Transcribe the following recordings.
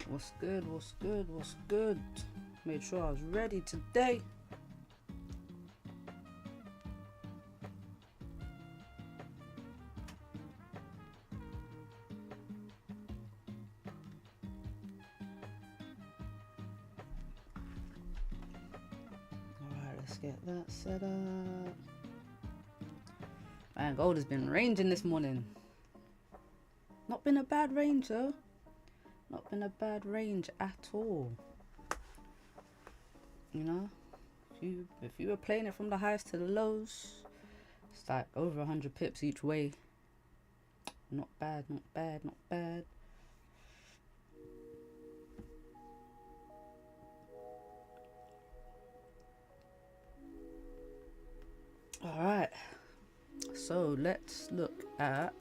What's good? What's good? What's good? Made sure I was ready today. Alright, let's get that set up. Man, gold has been ranging this morning. Not been a bad range though. Not been a bad range at all. You know, if you were playing it from the highs to the lows, it's like over 100 pips each way. Not bad, not bad, not bad. All right, so let's look at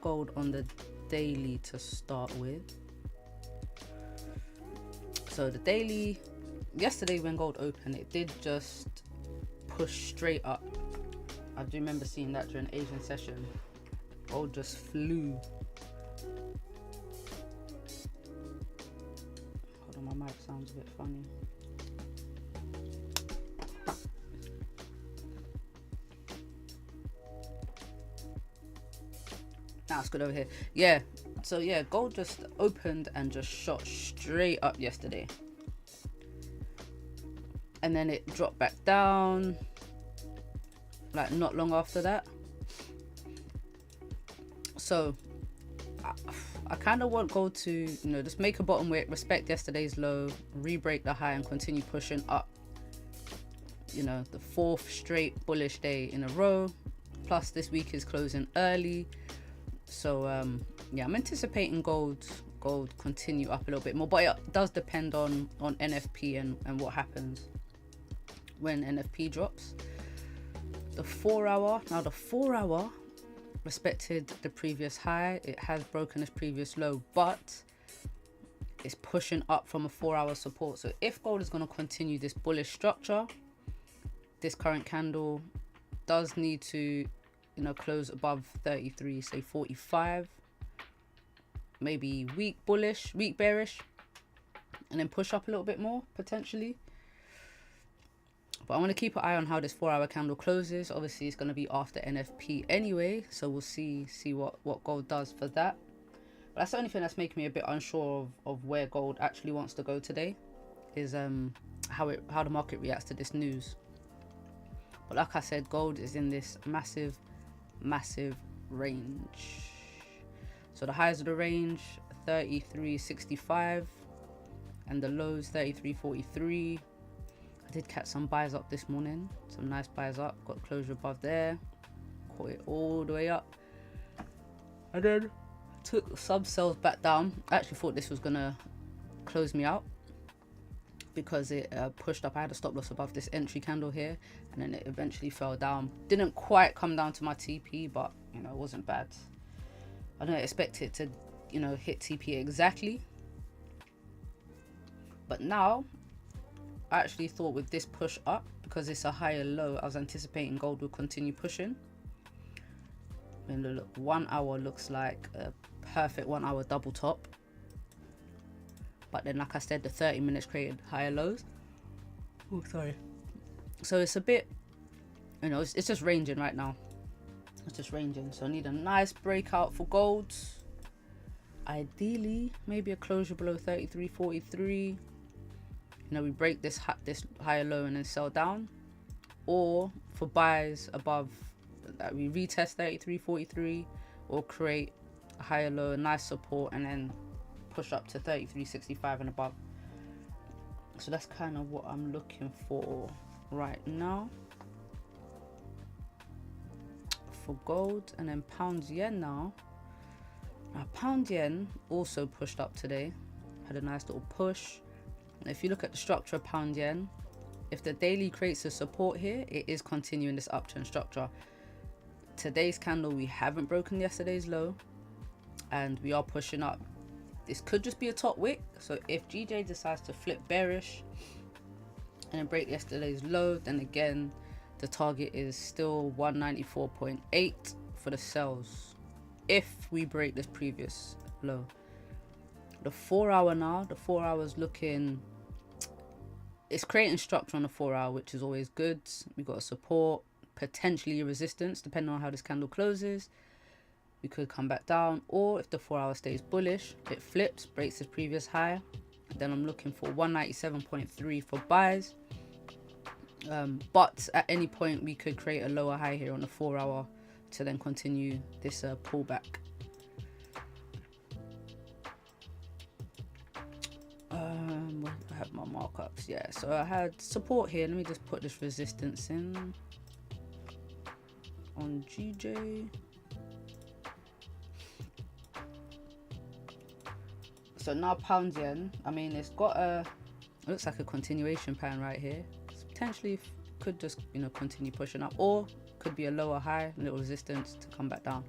gold on the daily to start with. So the daily, yesterday when gold opened, it did just push straight up. I do remember seeing that during Asian session. Gold just flew. Hold on, my mic sounds a bit funny. Now it's good over here. Yeah, so yeah, gold just opened and just shot straight up yesterday. And then it dropped back down, like not long after that. So I kind of want gold to, you know, just make a bottom wick, respect yesterday's low, re-break the high and continue pushing up. You know, the fourth straight bullish day in a row. Plus this week is closing early. So yeah, I'm anticipating gold continue up a little bit more, but it does depend on NFP and what happens when NFP drops. The 4 hour, now the 4 hour respected the previous high. It has broken its previous low, but it's pushing up from a 4 hour support. So if gold is going to continue this bullish structure, this current candle does need to, you know, close above 33, say 45, maybe weak bullish, weak bearish, and then push up a little bit more potentially. But I want to keep an eye on how this 4 hour candle closes. Obviously it's going to be after NFP anyway, so we'll see what gold does for that. But that's the only thing that's making me a bit unsure of where gold actually wants to go today, is how the market reacts to this news. But like I said, gold is in this massive range. So the highs of the range 33.65 and the lows 33.43. I did catch some buys up this morning, some nice buys up, got closure above there, caught it all the way up, and then took sub sells back down. I actually thought this was gonna close me out because it pushed up. I had a stop loss above this entry candle here, and then it eventually fell down. Didn't quite come down to my TP, but you know, it wasn't bad. I don't expect it to, you know, hit TP exactly, but now I actually thought with this push up, because it's a higher low, I was anticipating gold will continue pushing. And look, 1 hour looks like a perfect 1 hour double top. But then, like I said, the 30 minutes created higher lows. Oh, sorry. So it's a bit, you know, it's just ranging right now. It's just ranging. So I need a nice breakout for gold. Ideally, maybe a closure below 33.43. You know, we break this higher low and then sell down, or for buys above that we retest 33.43 or create a higher low, a nice support, and then push up to 33.65 and above. So that's kind of what I'm looking for right now for gold. And then pound yen now. Now pound yen also pushed up today, had a nice little push. If you look at the structure of pound yen, if the daily creates a support here, it is continuing this uptrend structure. Today's candle, we haven't broken yesterday's low, and we are pushing up. This could just be a top wick. So if GJ decides to flip bearish and then break yesterday's low, then again the target is still 194.8 for the sells if we break this previous low. The 4 hour now, the 4 hours looking, it's creating structure on the 4 hour, which is always good. We got a support, potentially a resistance, depending on how this candle closes. We could come back down, or if the 4 hour stays bullish, it flips, breaks its previous high. Then I'm looking for 197.3 for buys. But at any point we could create a lower high here on the 4 hour to then continue this pullback. I have my markups, yeah. So I had support here. Let me just put this resistance in on GJ. So now pound yen, I mean, it's got a, it looks like a continuation pattern right here. It's potentially could just, you know, continue pushing up, or could be a lower high, little resistance to come back down.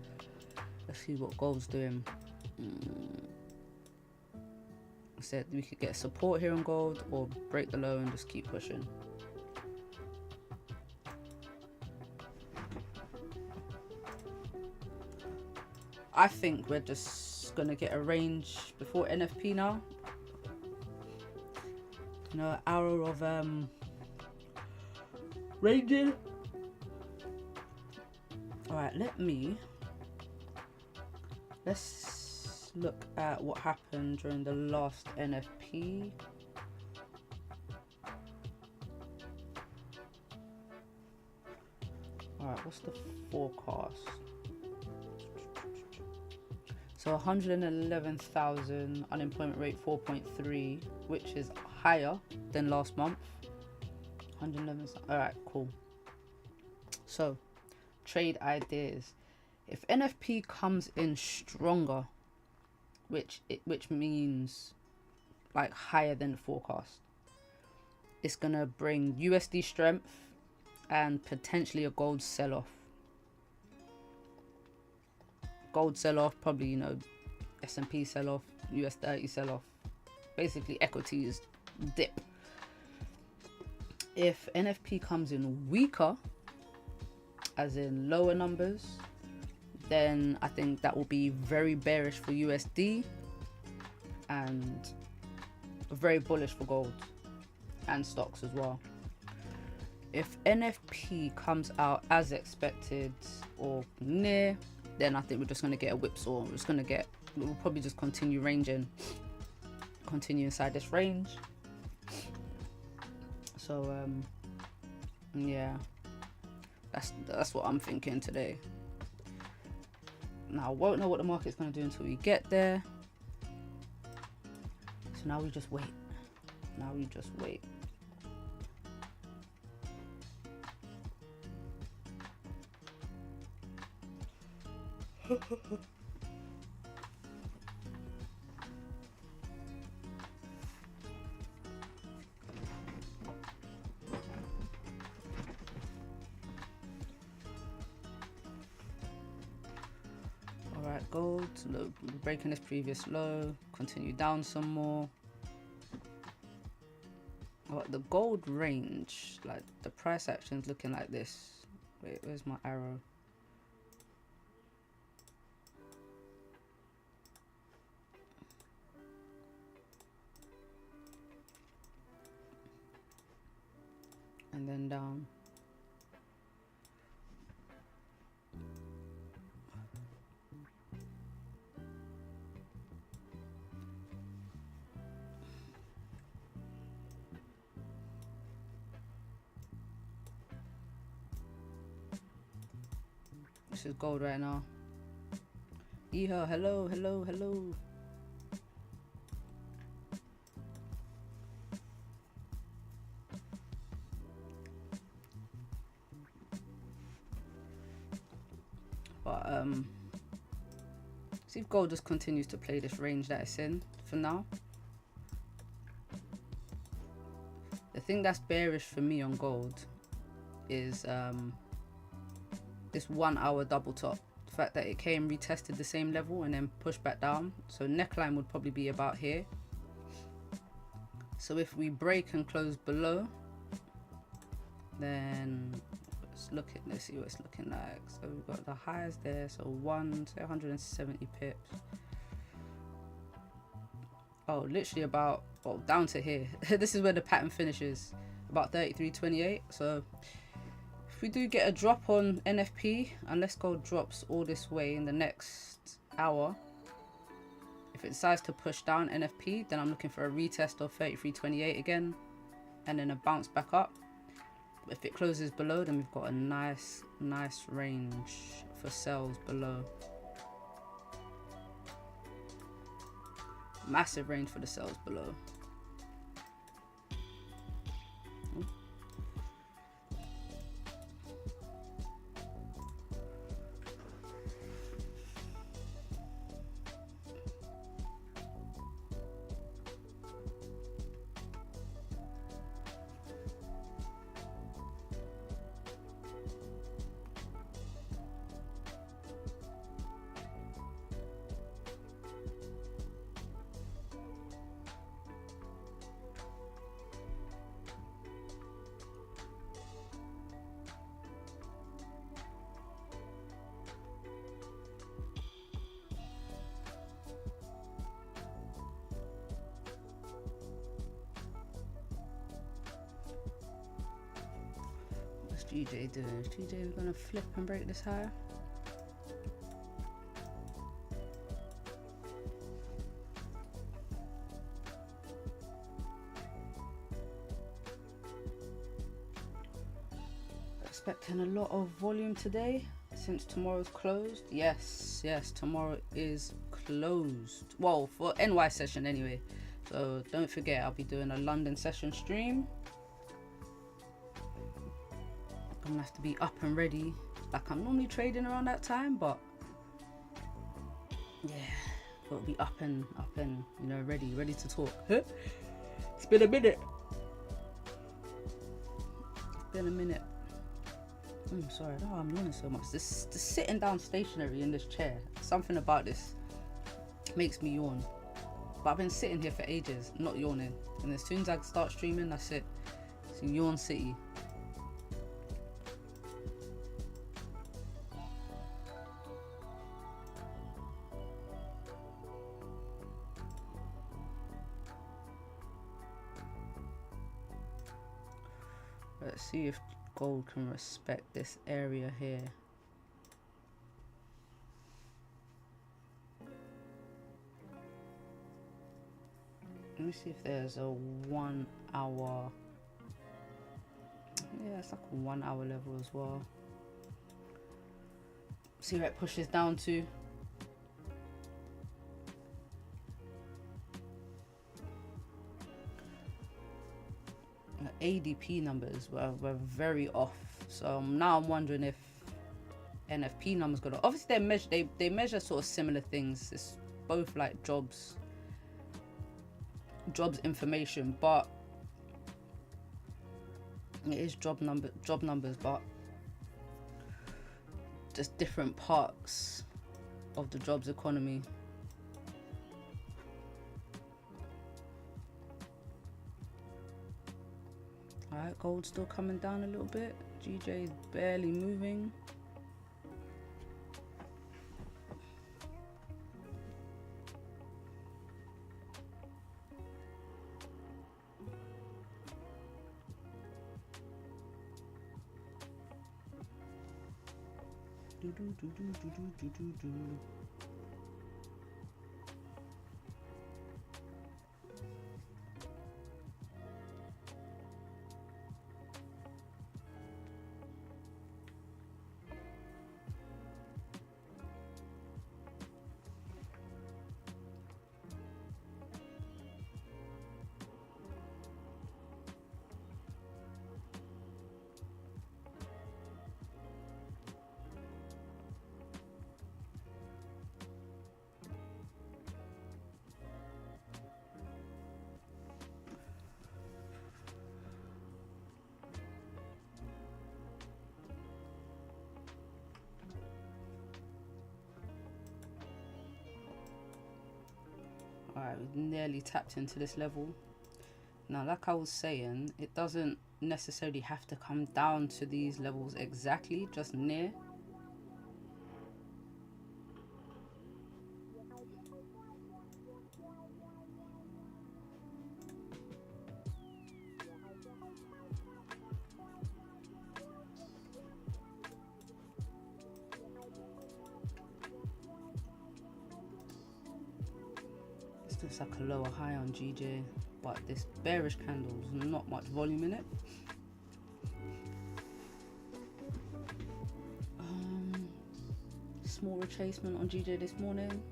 Let's see what gold's doing. I said we could get support here on gold, or break the low and just keep pushing. I think we're just gonna get a range before NFP now. You know, arrow of ranging. All right, let's look at what happened during the last NFP. All right, what's the forecast? So 111,000, unemployment rate 4.3, which is higher than last month. 111. All right, cool. So trade ideas. If NFP comes in stronger, which means like higher than the forecast, it's gonna bring USD strength and potentially a gold sell-off. Gold sell-off, probably, you know, S&P sell-off, US 30 sell-off, basically equities dip. If NFP comes in weaker, as in lower numbers, then I think that will be very bearish for USD and very bullish for gold and stocks as well. If NFP comes out as expected or near, then I think we're just going to get a whipsaw. We'll probably just continue ranging, continue inside this range. So yeah, that's what I'm thinking today. Now I won't know what the market's going to do until we get there. So now we just wait. Alright, gold, low, breaking this previous low, continue down some more. Alright, the gold range, like the price action is looking like this. Wait, where's my arrow? And then down. This is gold right now. Yeehaw, hello. But see if gold just continues to play this range that it's in for now. The thing that's bearish for me on gold is this 1 hour double top. The fact that it came, retested the same level and then pushed back down. So neckline would probably be about here. So if we break and close below, then let's see what it's looking like. So we've got the highs there, so 170 pips. Oh, literally about, well, down to here. This is where the pattern finishes, about 33.28. So if we do get a drop on NFP, unless gold drops all this way in the next hour, if it decides to push down NFP, then I'm looking for a retest of 33.28 again, and then a bounce back up. If it closes below, then we've got a nice range for sells below. Massive range for the sells below. What's GJ doing? Is GJ gonna flip and break this higher? Expecting a lot of volume today since tomorrow's closed. Yes, tomorrow is closed. Well, for NY session anyway. So don't forget, I'll be doing a London session stream. I'm gonna have to be up and ready. Like I'm normally trading around that time, but yeah, gotta be up and you know, ready to talk. It's been a minute. I'm sorry, no, I'm yawning so much. This sitting down stationary in this chair, something about this makes me yawn. But I've been sitting here for ages, not yawning. And as soon as I start streaming, that's it. It's yawn city. Let's see if gold can respect this area here. Let me see if there's a 1 hour. Yeah, it's like a 1 hour level as well. See where it pushes down to. ADP numbers were very off, so now I'm wondering if NFP numbers gonna, obviously they measure sort of similar things. It's both like jobs information, but it is job numbers, but just different parts of the jobs economy. Alright, gold still coming down a little bit. GJ is barely moving. Alright, we've nearly tapped into this level. Now, like I was saying, it doesn't necessarily have to come down to these levels exactly, just near. Looks like a lower high on GJ, but this bearish candle's not much volume in it. Small retracement on GJ this morning.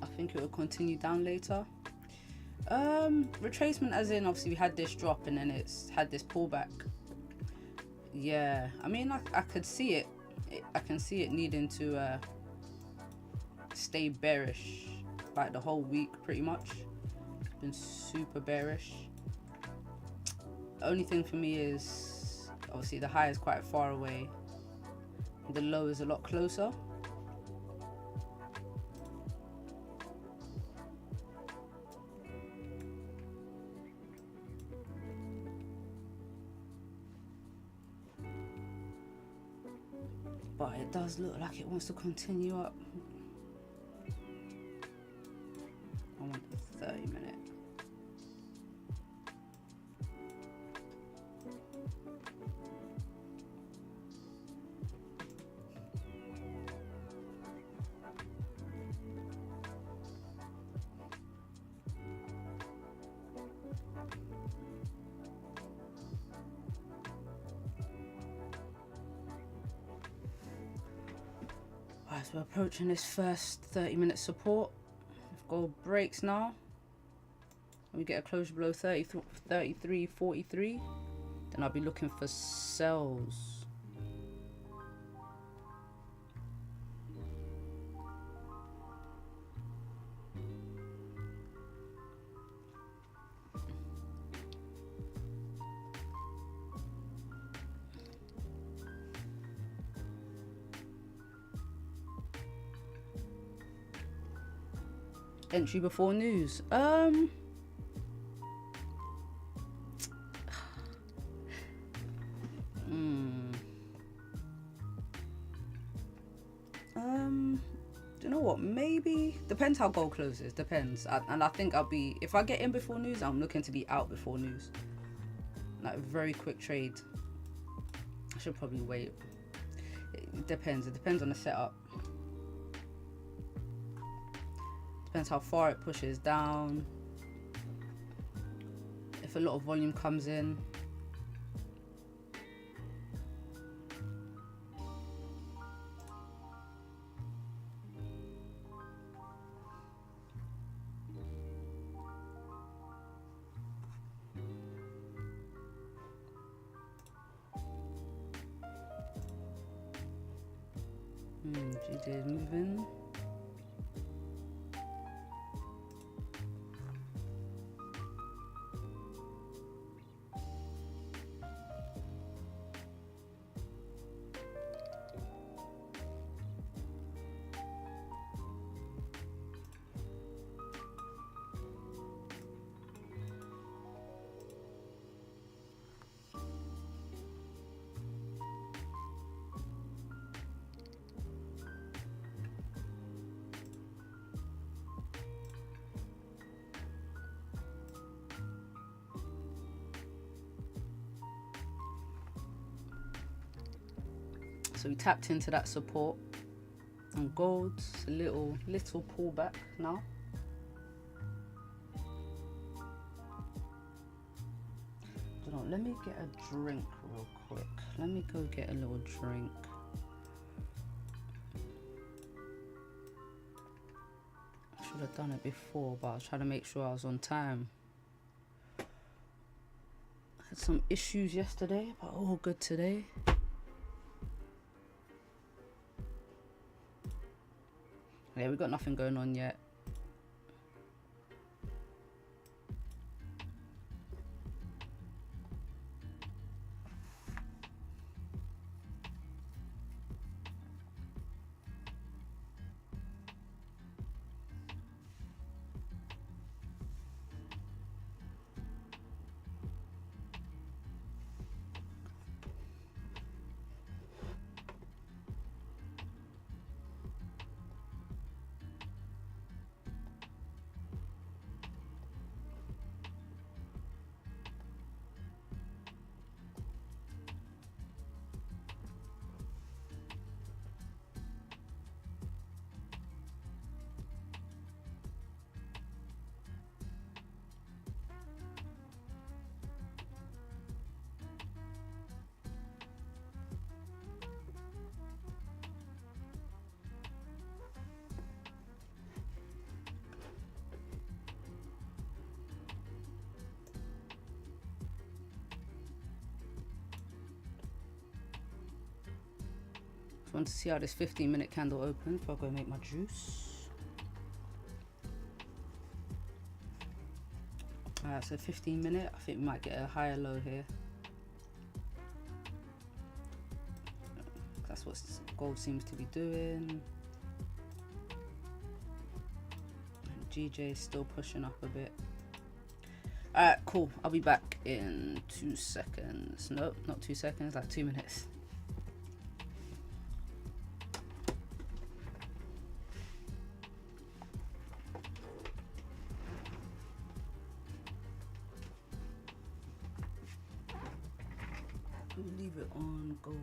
I think it will continue down later. Retracement as in, obviously we had this drop and then it's had this pullback. Yeah, I mean, I could see it. I can see it needing to stay bearish like the whole week pretty much. It's been super bearish. The only thing for me is obviously the high is quite far away, the low is a lot closer. But it does look like it wants to continue up. I want the 30-minute. Right, so we're approaching this first 30-minute support. If gold breaks now, and we get a closure below 33.43, then I'll be looking for sells. Entry before news. Do you know what? Maybe depends how gold closes. Depends, and I think I'll be, if I get in before news, I'm looking to be out before news. Like a very quick trade. I should probably wait. It depends. It depends on the setup. Depends how far it pushes down. If a lot of volume comes in. GJ is moving. So we tapped into that support on gold. It's a little pullback now. Hold on, let me get a drink real quick. Let me go get a little drink. I should have done it before, but I was trying to make sure I was on time. I had some issues yesterday, but all good today. Yeah, we got nothing going on yet. I want to see how this 15-minute candle opened before I go make my juice. Alright, so 15-minute. I think we might get a higher low here. That's what gold seems to be doing. And GJ is still pushing up a bit. Alright, cool. I'll be back in 2 seconds. Nope, not 2 seconds, like 2 minutes. We'll leave it on gold.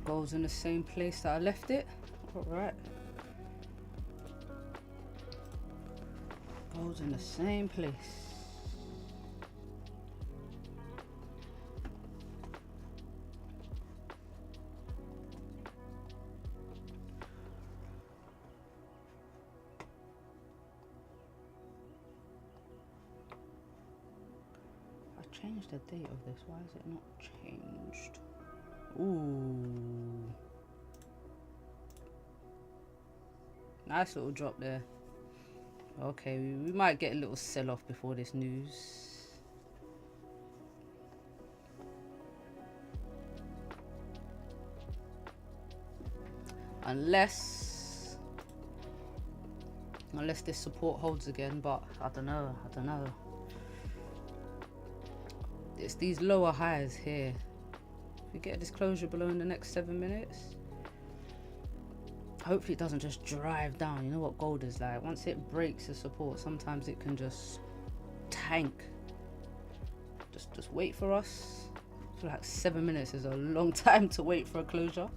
Gold's in the same place that I left it. All right. Gold's in the same place. I changed the date of this. Why is it not changed? Ooh. Nice little drop there. Okay, we might get a little sell-off before this news. Unless this support holds again, but I don't know. It's these lower highs here. If we get a disclosure below in the next 7 minutes, hopefully it doesn't just drive down. You know what gold is like. Once it breaks the support, sometimes it can just tank. Just wait for us. I feel like 7 minutes is a long time to wait for a closure.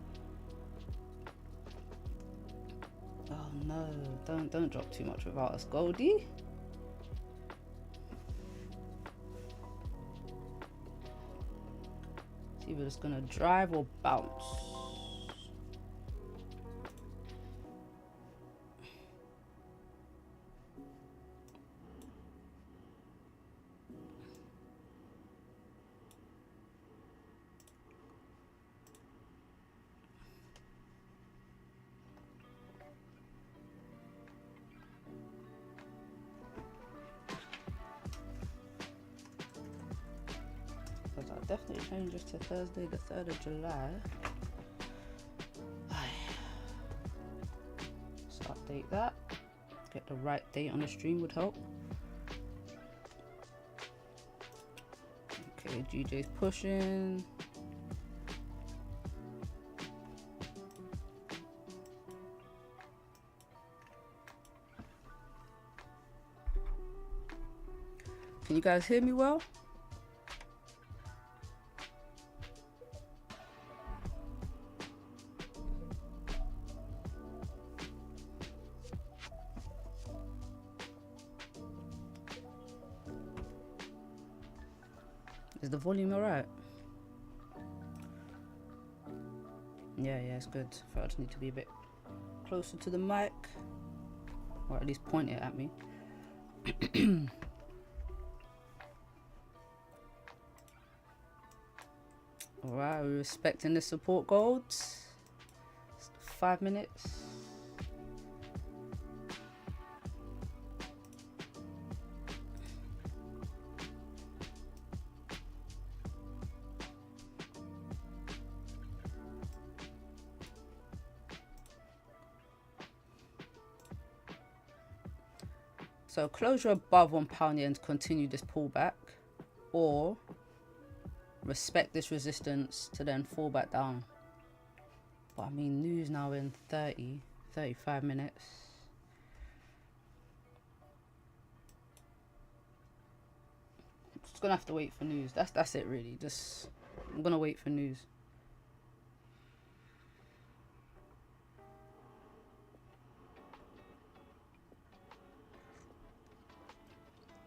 Oh no, don't drop too much without us, Goldie. It's either just gonna drive or bounce. Definitely changes to Thursday the 3rd of July. Let's update that. Get the right date on the stream would help. Okay, GJ's pushing. Can you guys hear me well? Is the volume alright? Yeah, it's good. I just need to be a bit closer to the mic, or at least point it at me. Alright, we're respecting the support golds. 5 minutes. So closure above £1 yen to continue this pullback, or respect this resistance to then fall back down. But I mean, news now in 35 minutes. Just gonna have to wait for news. That's it really. I'm gonna wait for news.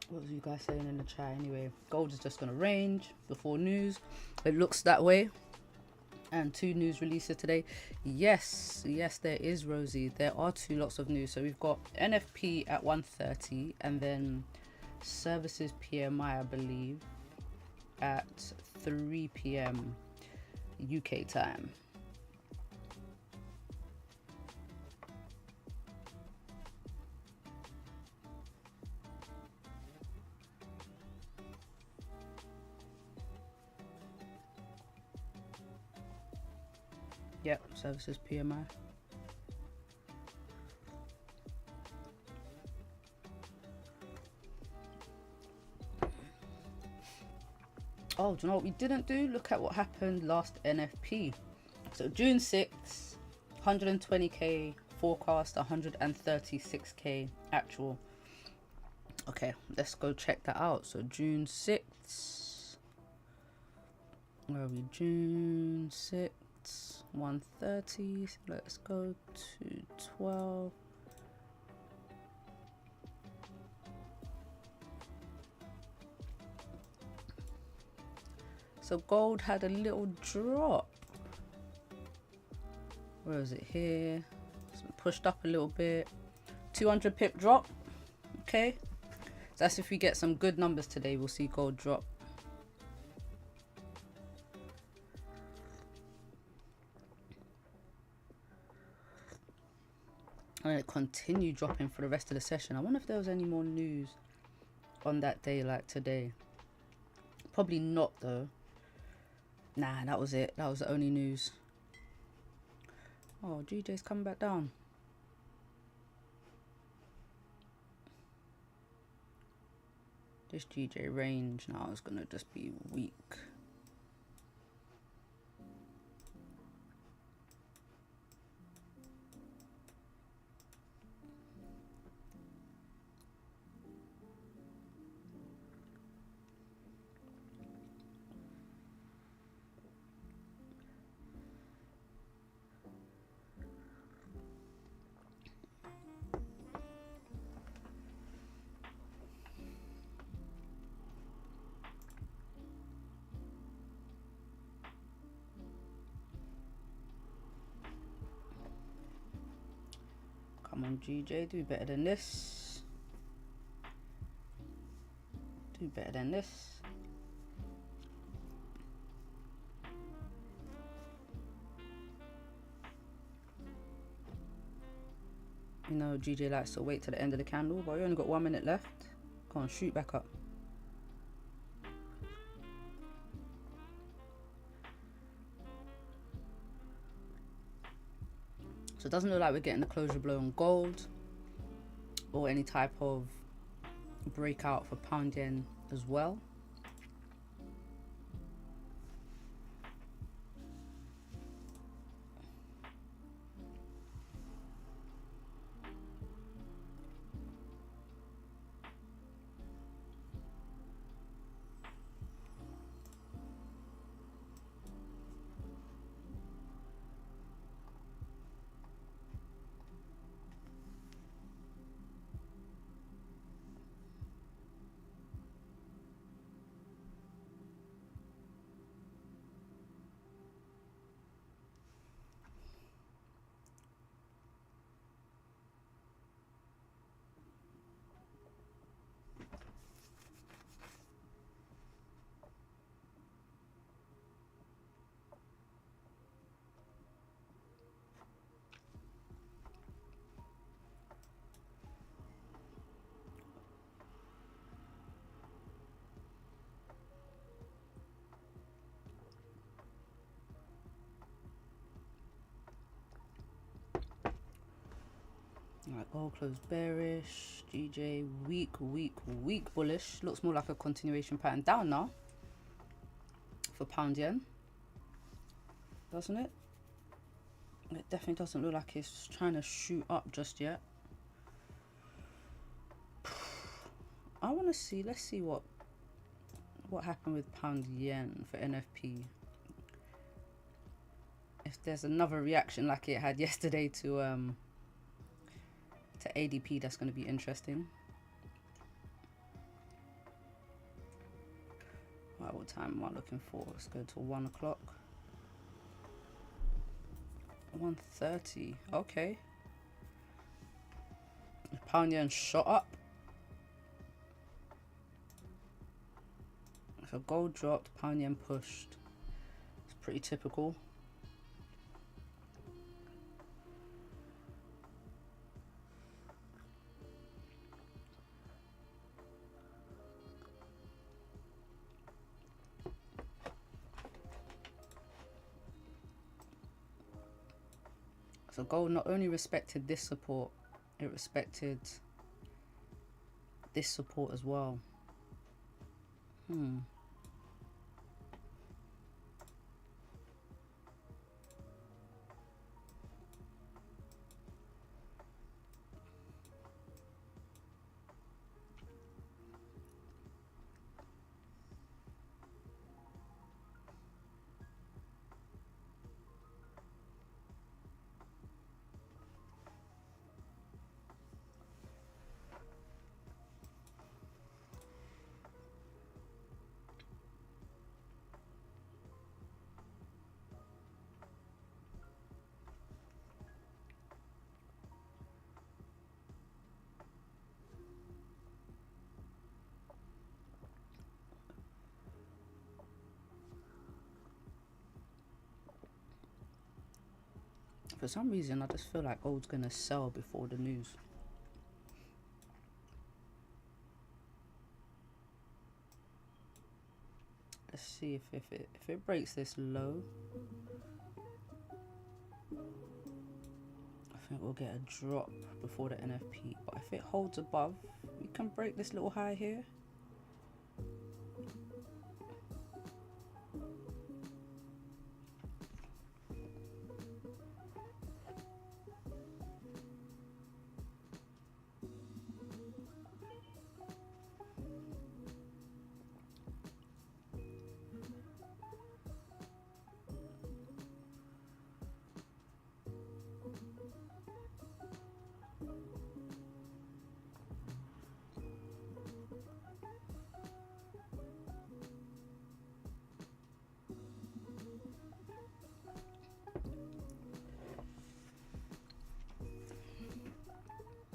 What was you guys saying in the chat anyway? Gold is just going to range before news. It looks that way. And 2 news releases today. Yes, there is, Rosie. There are 2 lots of news. So we've got NFP at 1:30 and then services PMI, I believe, at 3 p.m. UK time. Yep, services PMI. Oh, do you know what we didn't do? Look at what happened last NFP. So June 6th, 120k forecast, 136k actual. Okay, let's go check that out. So June 6th. Where are we? June 6th. 130. So let's go to 12. So gold had a little drop. Where is it? Here. So pushed up a little bit. 200 pip drop. Okay. So that's if we get some good numbers today. We'll see gold drop. And it continued dropping for the rest of the session. I wonder if there was any more news on that day like today. Probably not though. Nah, that was it. That was the only news. Oh, GJ's coming back down. This GJ range now is gonna just be weak. Come on, GJ, do better than this. Do better than this. You know, GJ likes to wait till the end of the candle, but we only got 1 minute left. Go on, shoot back up. So it doesn't look like we're getting a closure blow on gold or any type of breakout for pound yen as well. Alright, gold closed bearish. GJ weak bullish. Looks more like a continuation pattern down now for pound yen, doesn't it? It definitely doesn't look like it's trying to shoot up just yet. I want to see, let's see what happened with pound yen for NFP. If there's another reaction like it had yesterday to ADP, that's going to be interesting. Right, what time am I looking for? Let's go to 1 o'clock. 1:30. Okay. Pound yen shot up. So gold dropped, pound yen pushed. It's pretty typical. So gold not only respected this support, it respected this support as well. For some reason, I just feel like gold's gonna sell before the news. Let's see if it breaks this low. I think we'll get a drop before the NFP. But if it holds above, we can break this little high here.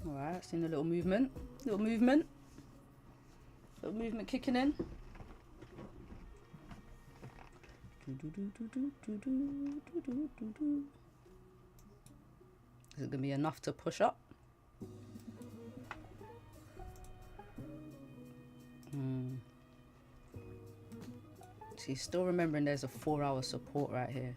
Alright, seen a little movement kicking in. Is it gonna be enough to push up? See, still remembering there's a 4-hour support right here.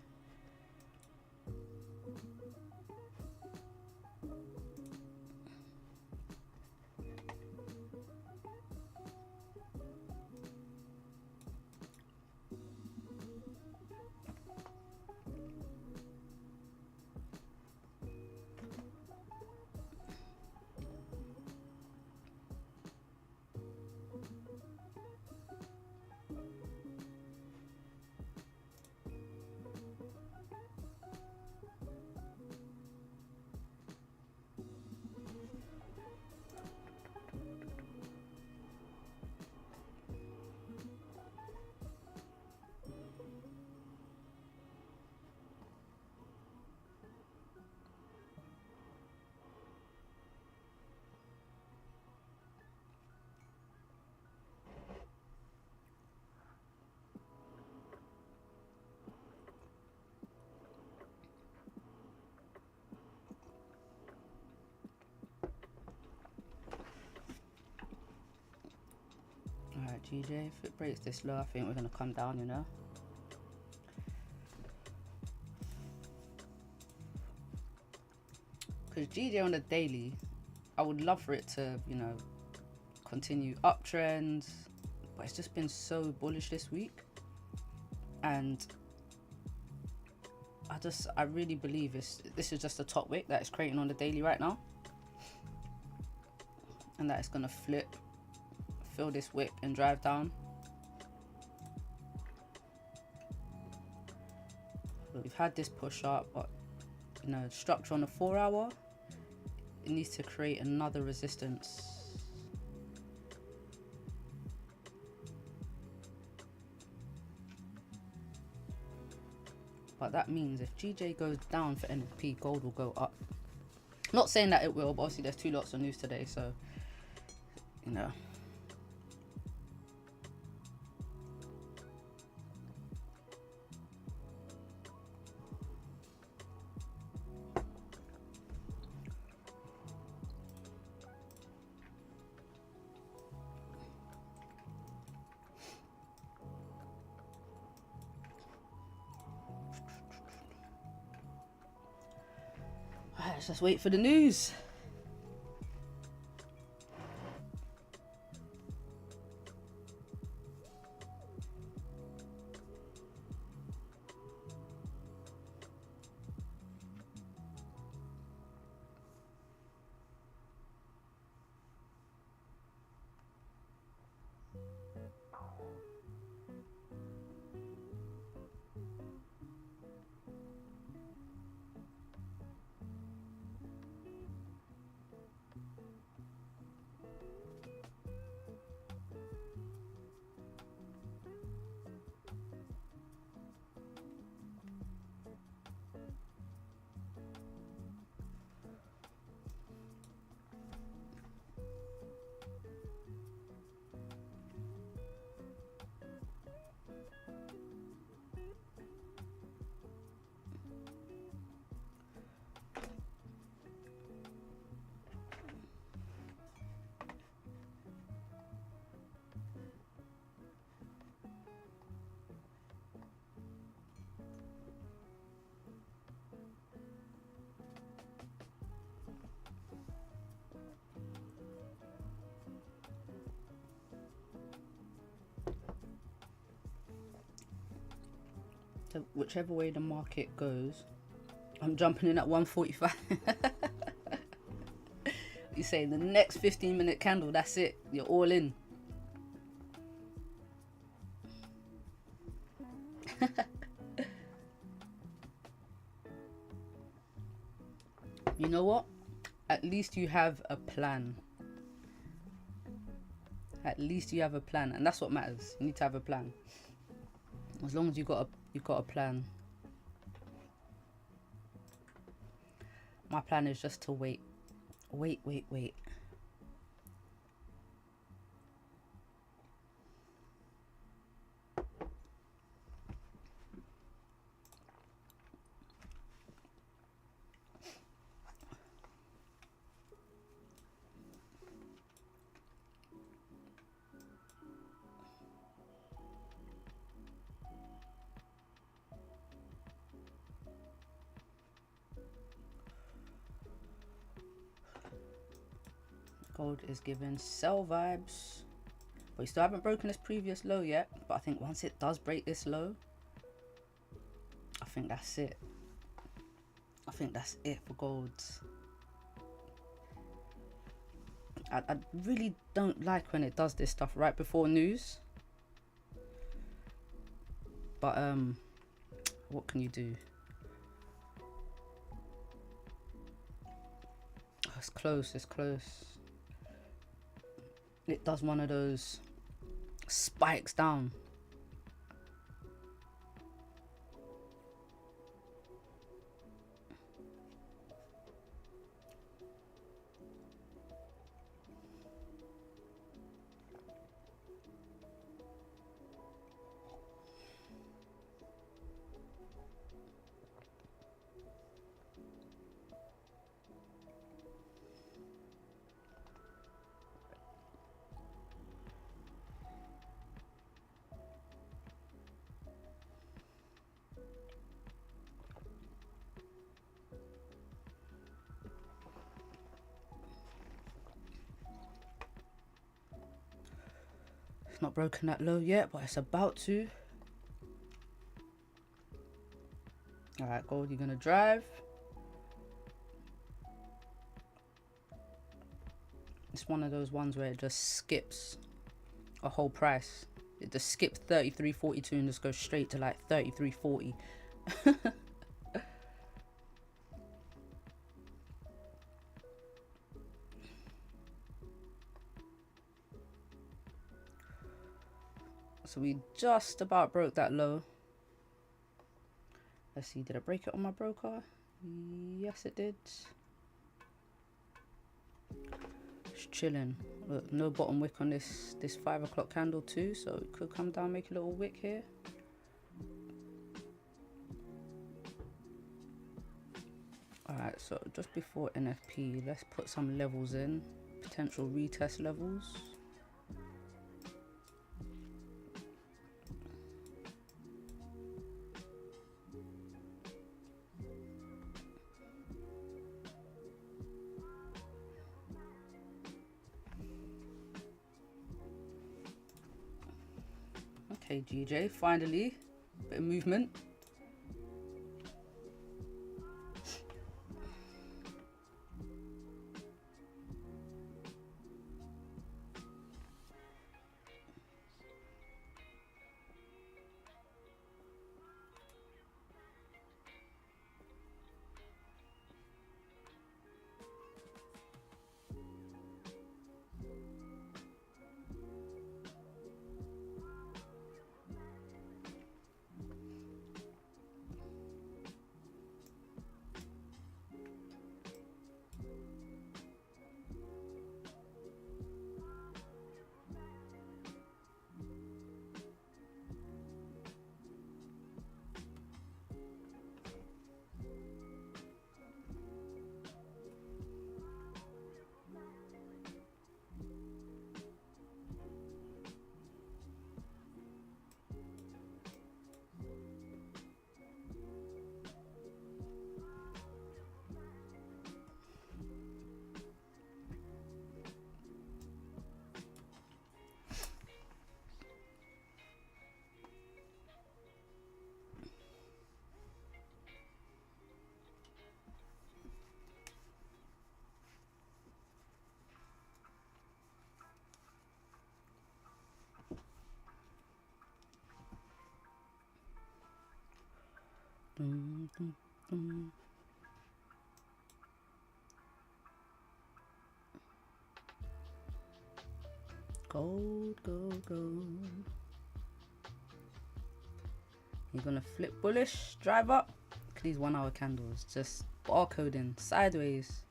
Alright, GJ, if it breaks this low, I think we're gonna come down, you know. Because GJ on the daily, I would love for it to, you know, continue uptrend, but it's just been so bullish this week. And I really believe this is just a top wick that it's creating on the daily right now. And that it's gonna flip, fill this wick and drive down. So we've had this push up, but you know, structure on the 4-hour, it needs to create another resistance. But that means if GJ goes down for NFP, gold will go up. Not saying that it will, but obviously there's 2 lots of news today, so you know. Alright, let's just wait for the news. So whichever way the market goes, I'm jumping in at 145. You say the next 15-minute candle, that's it. You're all in. You know what? At least you have a plan. At least you have a plan, and that's what matters. You need to have a plan. As long as you've got a plan. My plan is just to wait. Wait. Gold is giving sell vibes. But we still haven't broken this previous low yet. But I think once it does break this low, I think that's it. I think that's it for gold. I really don't like when it does this stuff right before news. But what can you do? Oh, it's close, it's close. It does one of those spikes down. Not broken that low yet, but it's about to. All right, gold, you're gonna drive. It's one of those ones where it just skips a whole price. It just skips 33.42 and just goes straight to like 33.40. So we just about broke that low. Let's see, did I break it on my broker? Yes, it did. Just chilling. Look, no bottom wick on this 5 o'clock candle too, so it could come down, make a little wick here. Alright, so just before NFP, let's put some levels in. Potential retest levels. Okay, GJ, finally, bit of movement. Dun, dun, dun. Gold, gold, gold. You're gonna flip bullish, drive up. Look at these 1 hour candles, just barcoding sideways.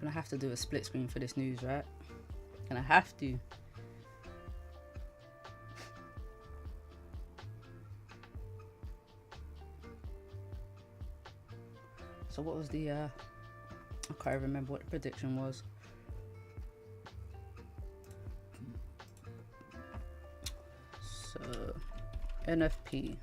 Gonna have to do a split screen for this news, right? Gonna have to. So what was the I can't remember what the prediction was. So NFP.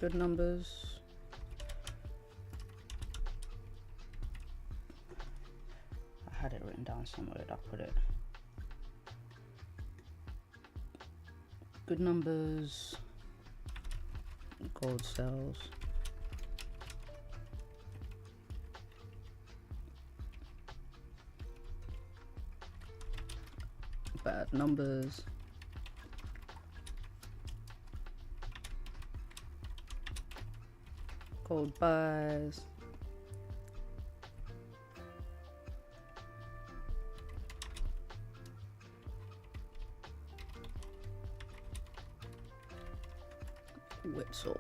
Good numbers. I had it written down somewhere. Did I put it? Good numbers. Gold sells. Bad numbers. Gold buys. Whipsaw.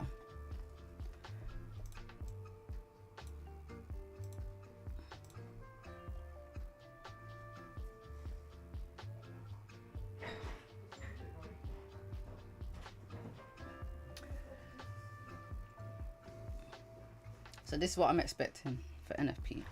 So this is what I'm expecting for NFP.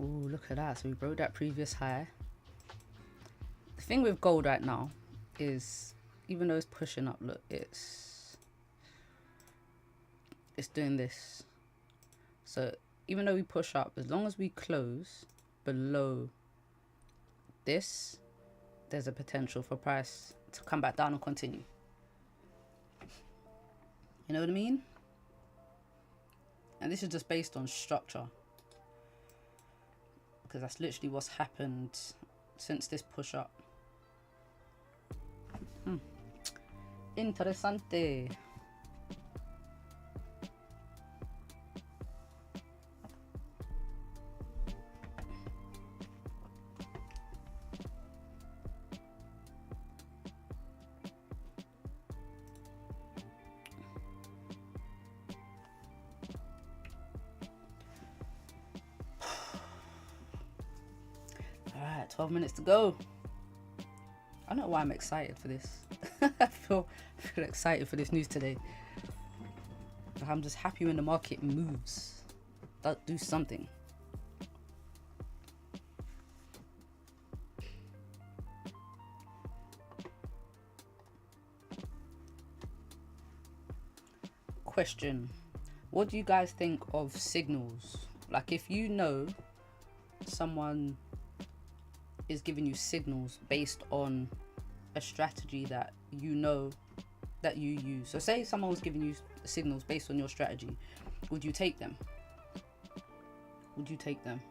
Ooh, look at that. So we broke that previous high. The thing with gold right now is, even though it's pushing up, look, it's doing this. So even though we push up, as long as we close below this, there's a potential for price to come back down and continue. You know what I mean? And this is just based on structure, because that's literally what's happened since this push up. Interessante. Alright, 12 minutes to go. I don't know why I'm excited for this. I feel excited for this news today. I'm just happy when the market moves. Do something. Question. What do you guys think of signals? Like, if you know someone is giving you signals based on a strategy that you know that you use. So say someone was giving you signals based on your strategy, would you take them? Would you take them?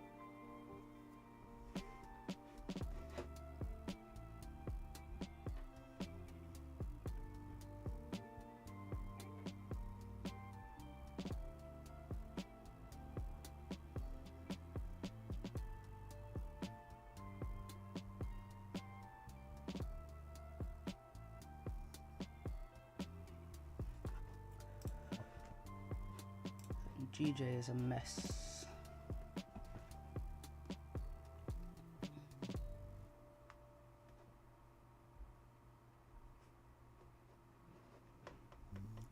GJ is a mess.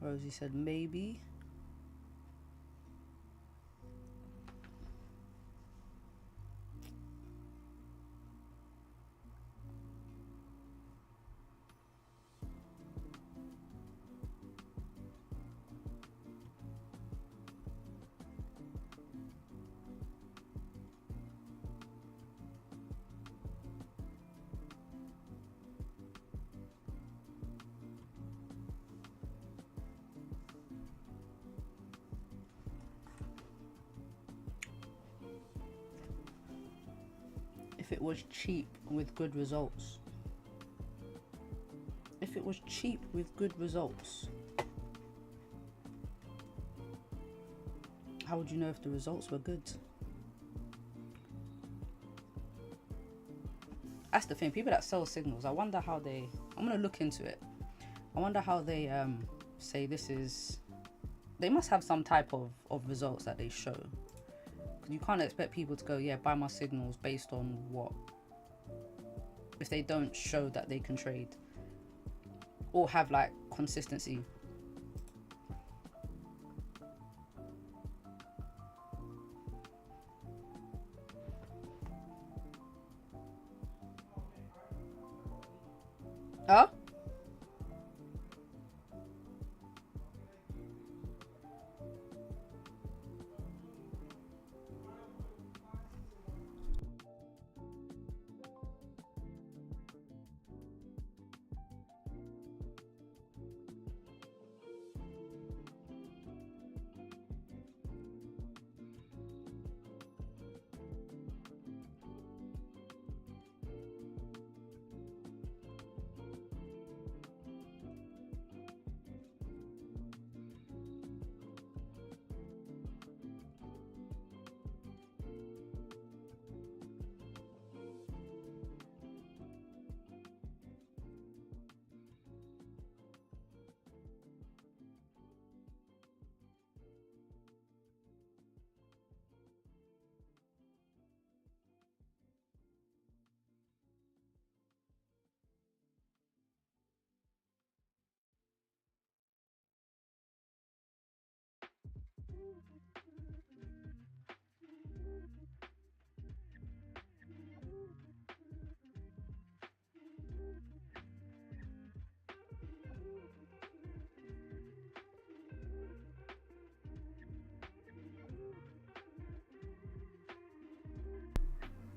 Rosie said maybe. If it was cheap with good results. If it was cheap with good results. How would you know if the results were good? That's the thing. People that sell signals, I wonder how they... I'm going to look into it. I wonder how they say this is... They must have some type of results that they show. You can't expect people to go, yeah, buy my signals based on what? If they don't show that they can trade or have like consistency. Oh?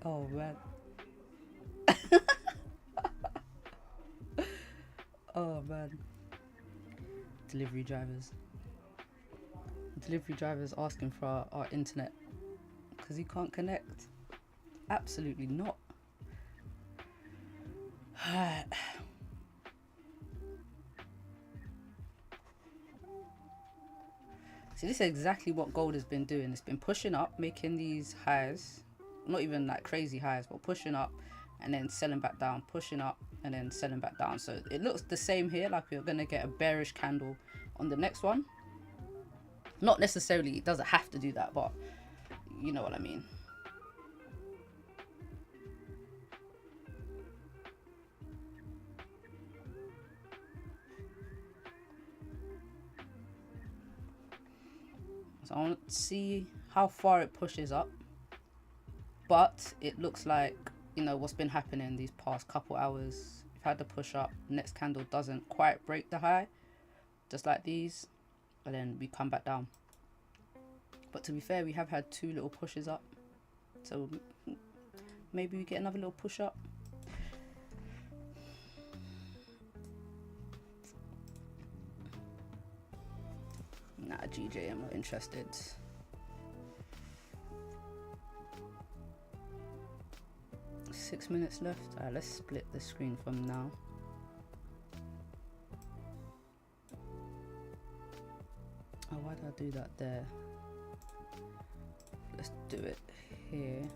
Oh man. Oh man. Delivery drivers. Delivery drivers asking for our internet because he can't connect. Absolutely not. See, this is exactly what gold has been doing. It's been pushing up, making these highs, not even like crazy highs, but pushing up and then selling back down, pushing up and then selling back down. So it looks the same here, like we're going to get a bearish candle on the next one. Not necessarily, it doesn't have to do that, but you know what I mean. So I want to see how far it pushes up. But it looks like, you know, what's been happening these past couple hours. We've had the push up. Next candle doesn't quite break the high. Just like these. And then we come back down. But to be fair, we have had 2 little pushes up. So maybe we get another little push up. Nah, GJ, I'm not interested. Six minutes left. Alright, let's split the screen from now. Oh, why did I do that there? Let's do it here.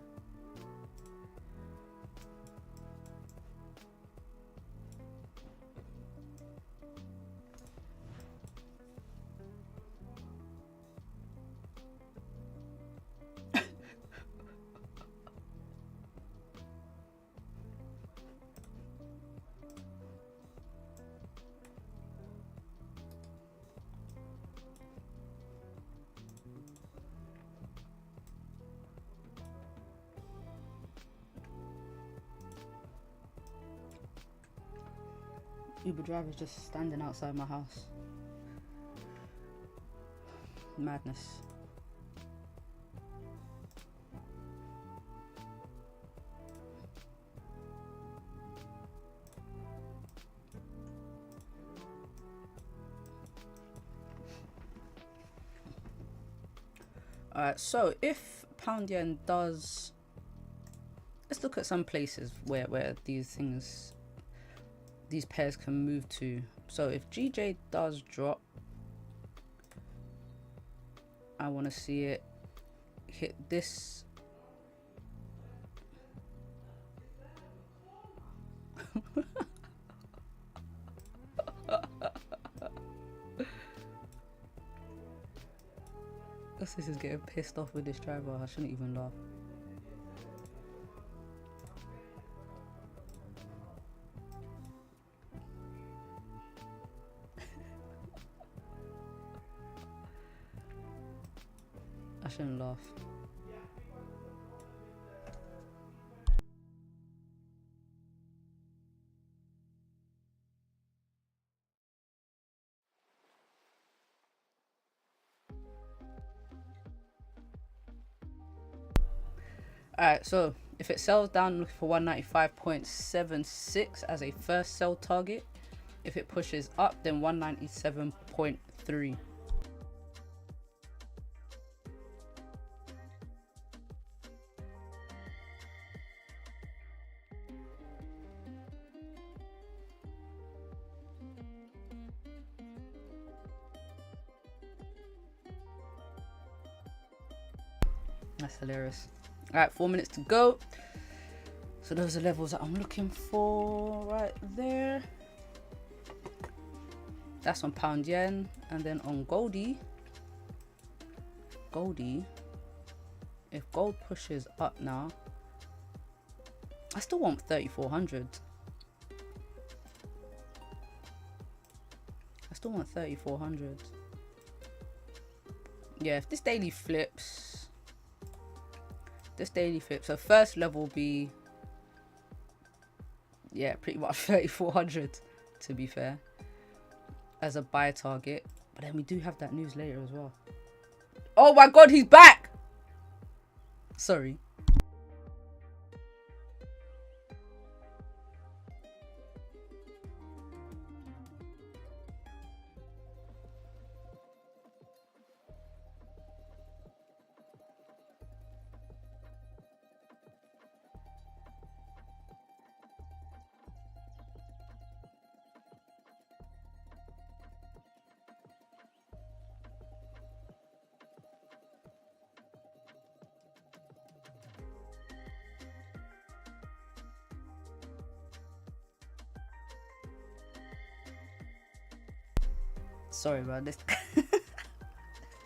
Uber driver's just standing outside my house. Madness. Alright, so if pound yen does, let's look at some places where these pairs can move to. So if GJ does drop, I want to see it hit this. This is getting pissed off with this driver. I shouldn't even laugh. I shouldn't laugh. Alright, so if it sells down, looking for 195.76 as a first sell target. If it pushes up, then 197.3. That's hilarious. Alright, 4 minutes to go. So those are levels that I'm looking for right there. That's on pound yen. And then on Goldie, if gold pushes up now, I still want 3,400. I still want 3,400. Yeah, if this daily flips, so first level will be, yeah, pretty much 3,400 to be fair, as a buy target. But then we do have that news later as well. Oh my god, he's back! Sorry. Sorry about this.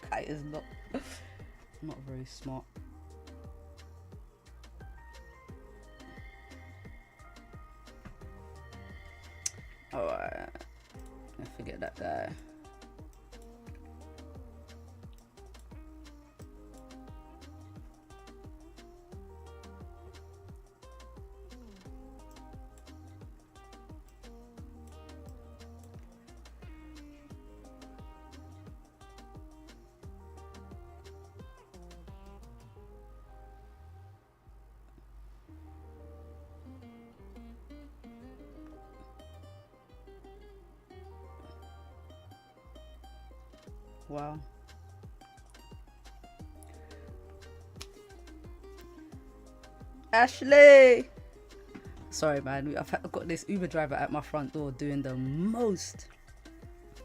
Guy is not very smart. Alright, I forget that guy. Wow. Ashley! Sorry, man. I've got this Uber driver at my front door doing the most.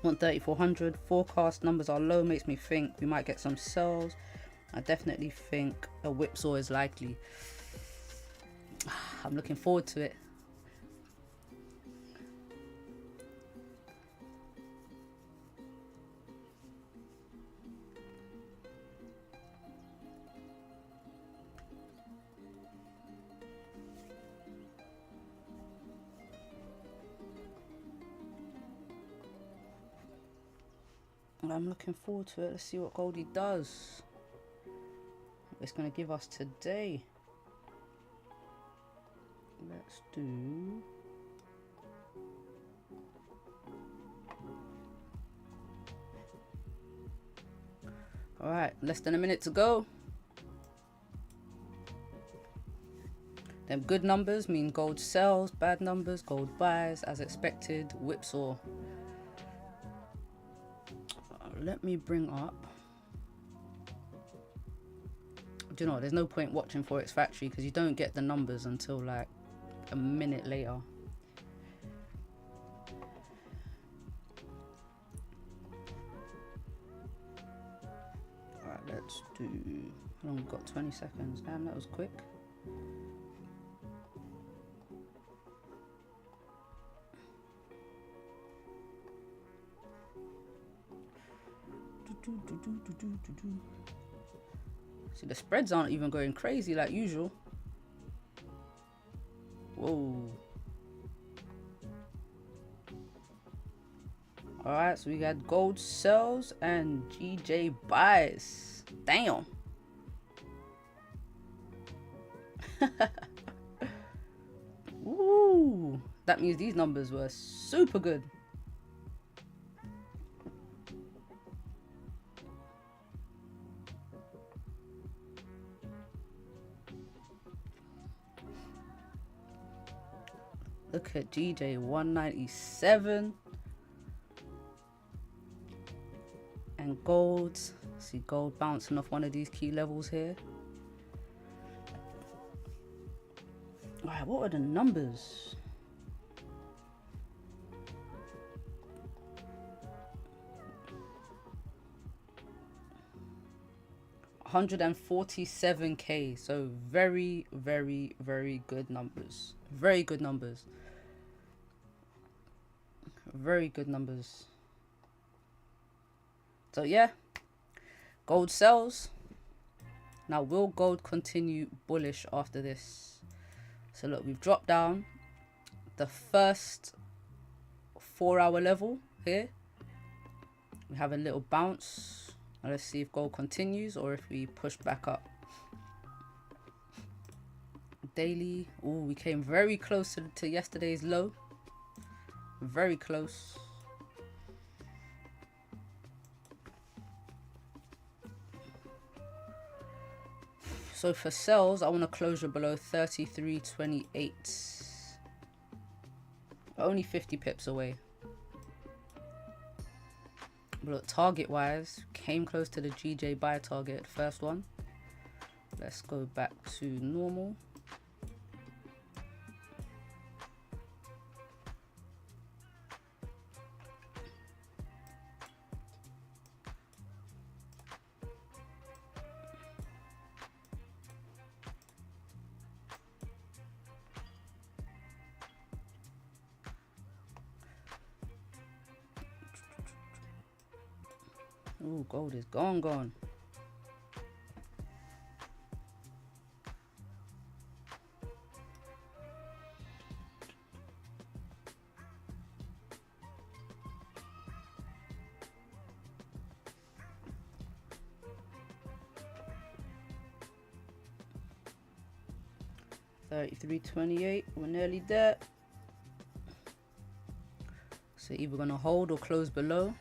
13400. Forecast numbers are low. Makes me think we might get some sells. I definitely think a whipsaw is likely. I'm looking forward to it. I'm looking forward to it. Let's see what Goldie does. What it's going to give us today. Let's do... Alright, less than a minute to go. Them good numbers mean gold sells, bad numbers, gold buys, as expected, whipsaw. Let me bring up... Do you know what? There's no point watching Forex Factory because you don't get the numbers until like a minute later. Alright, let's do... How long? We've got 20 seconds. Damn, that was quick. See, the spreads aren't even going crazy like usual. Whoa. Alright, so we got gold sells and GJ buys. Damn. Ooh. That means these numbers were super good. Look at GJ 197 and gold. See gold bouncing off one of these key levels here. Alright, what are the numbers? $147K. So very, very, very good numbers. Very good numbers. Very good numbers. So yeah, gold sells. Now will gold continue bullish after this? So look, we've dropped down the first 4-hour level here. We have a little bounce. Now let's see if gold continues or if we push back up. Daily. Oh, we came very close to yesterday's low. Very close. So for sells, I want a closure below 33.28. Only 50 pips away. But look, target wise, came close to the GJ buy target, first one. Let's go back to normal. Ooh, gold is gone. $33.28. We're nearly there. So either gonna hold or close below.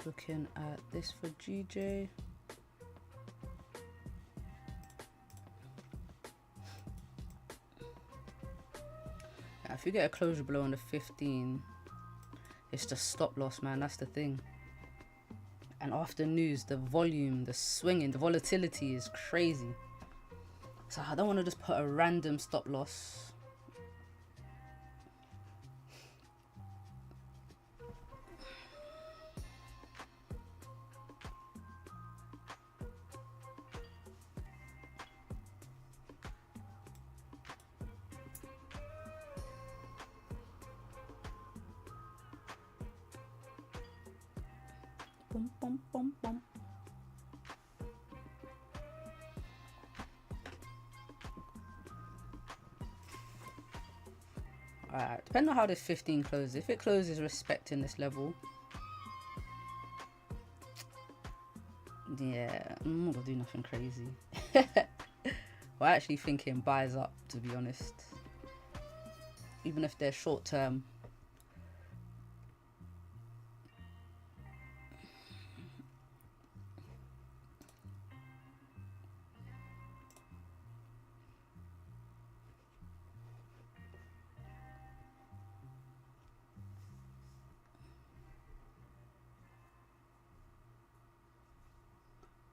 Looking at this for GJ. If you get a closure below on the 15, it's just stop loss, man. That's the thing. And after news, the volume, the swinging, the volatility is crazy. So I don't want to just put a random stop loss. Boom, boom, boom, boom. Alright, depending on how this 15 closes. If it closes respecting this level, yeah, I'm not gonna do nothing crazy. We're actually thinking buys up, to be honest. Even if they're short term.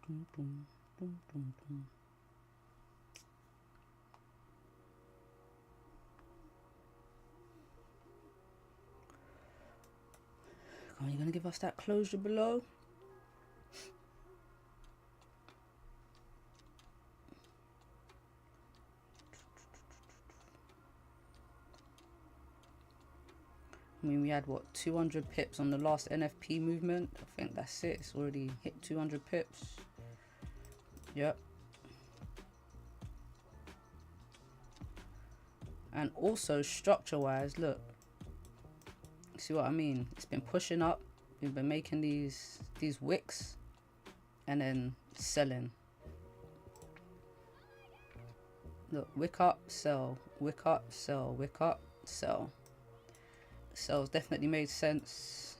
Boom, boom, boom, boom, boom. Are you gonna give us that closure below? I mean, we had what, 200 pips on the last NFP movement. I think that's it. It's already hit 200 pips. Yep. And also structure wise, look, see what I mean? It's been pushing up. We've been making these wicks and then selling. Look, wick up, sell, wick up, sell, wick up, sell. Sells definitely made sense.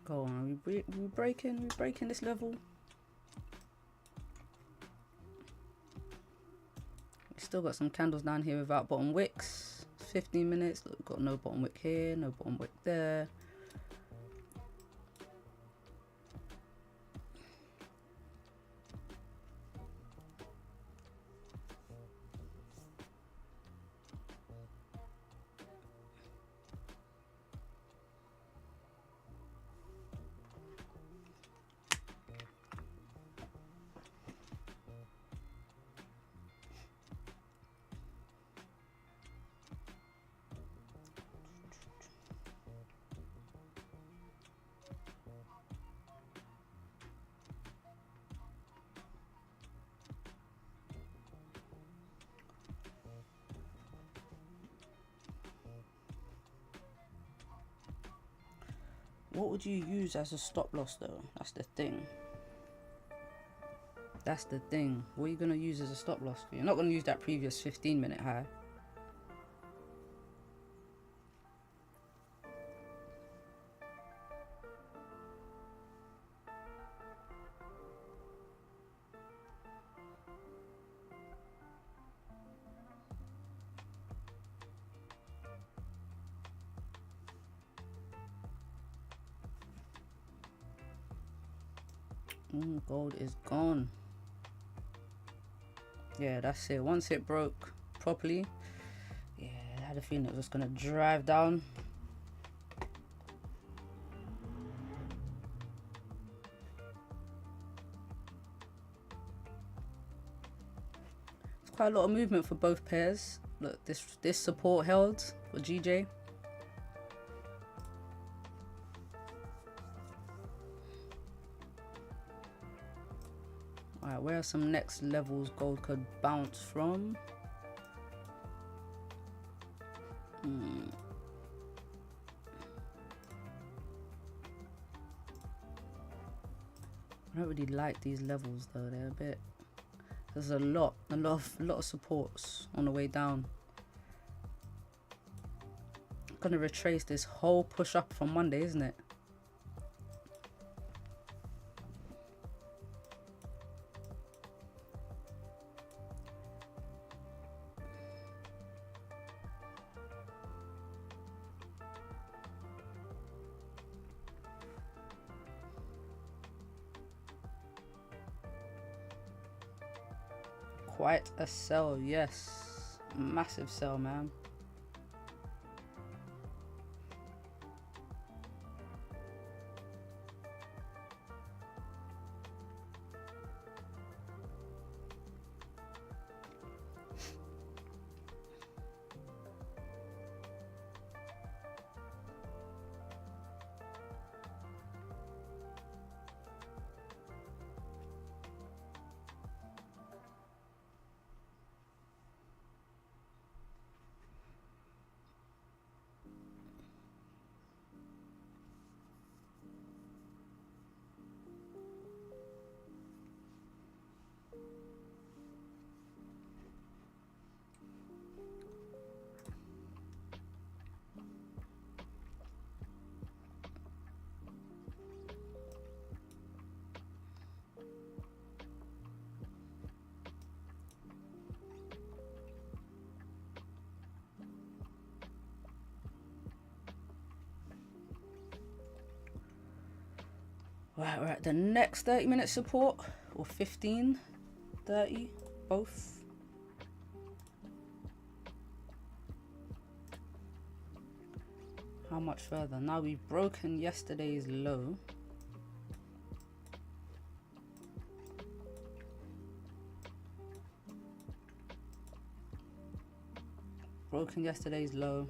Go on, we breaking this level. We still got some candles down here without bottom wicks. 15 minutes. Look, we've got no bottom wick here, no bottom wick there. What would you use as a stop loss though? That's the thing. That's the thing. What are you going to use as a stop loss? You're not going to use that previous 15-minute high. Gold is gone. Yeah, that's it. Once it broke properly, yeah, I had a feeling it was just gonna drive down. quite a lot of movement for both pairs. Look, this support held for GJ. Alright, where are some next levels gold could bounce from? I don't really like these levels though. They're a bit. There's a lot of supports on the way down. I'm gonna retrace this whole push up from Monday, isn't it? Quite a sell, yes. Massive sell, man. Right, we're at the next 30-minute support, or 15, 30, both. How much further? Now we've broken yesterday's low. Broken yesterday's low.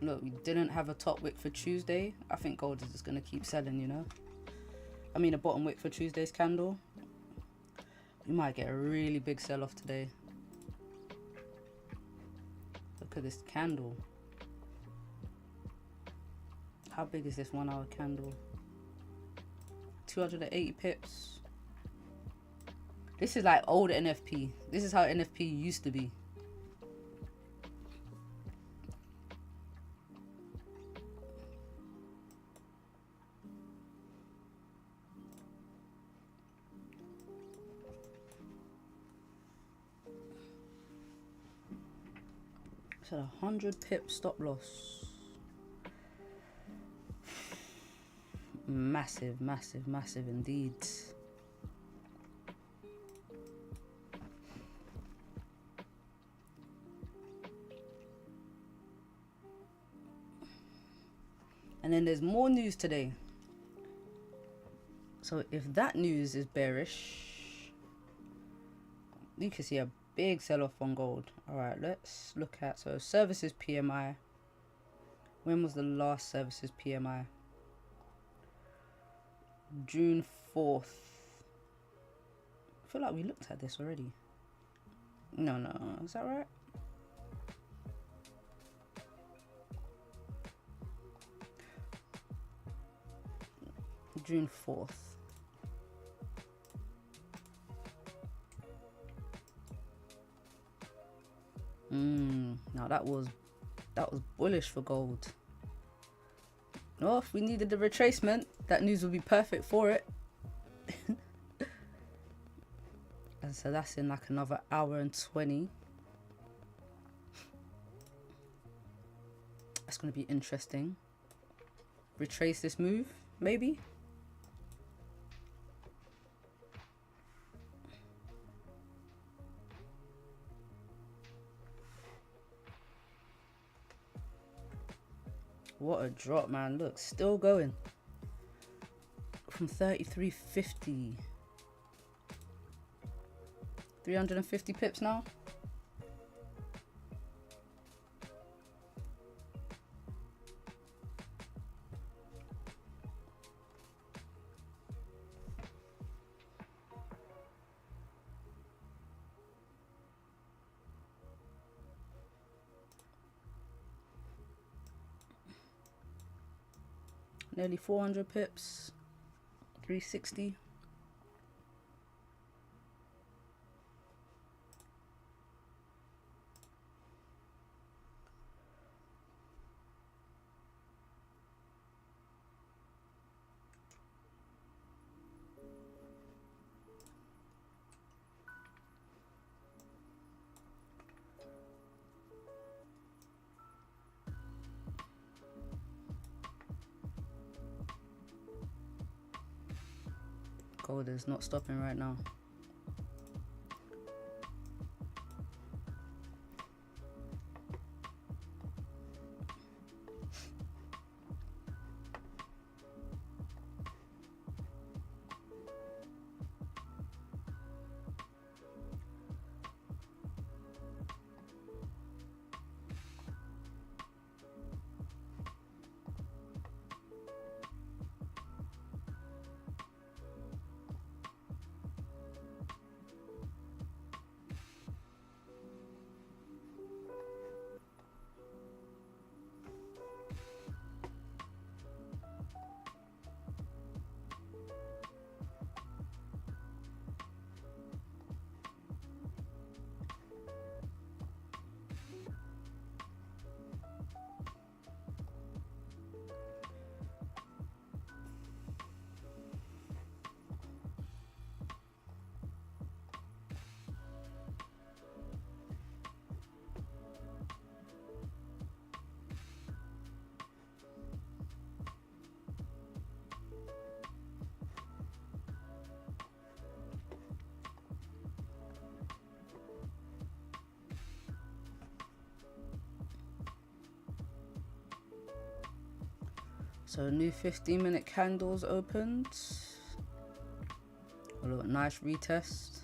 Look, we didn't have a top wick for Tuesday. I think gold is just going to keep selling, you know. I mean, a bottom wick for Tuesday's candle. We might get a really big sell-off today. Look at this candle. How big is this 1 hour candle? 280 pips. This is like old NFP. This is how NFP used to be. So 100 pip stop loss. Massive, massive, massive indeed. And then there's more news today. So if that news is bearish, you can see a big sell-off on gold. All right, let's look at, so services PMI. When was the last services PMI? June 4th. I feel like we looked at this already. No, is that right? June 4th. Now that was bullish for gold. Oh, if we needed the retracement, that news would be perfect for it. And so that's in like another hour and 20. That's going to be interesting. Retrace this move, maybe. What a drop, man. Look, still going. From 33.50. 350 pips now. Nearly 400 pips, 360. Gold is not stopping right now. So new 15-minute candles opened. A little nice retest.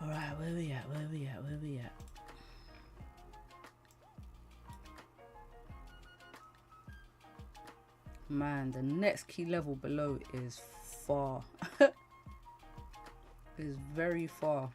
All right, where we at? Where we at? Where we at? Man, the next key level below is far. Is very far.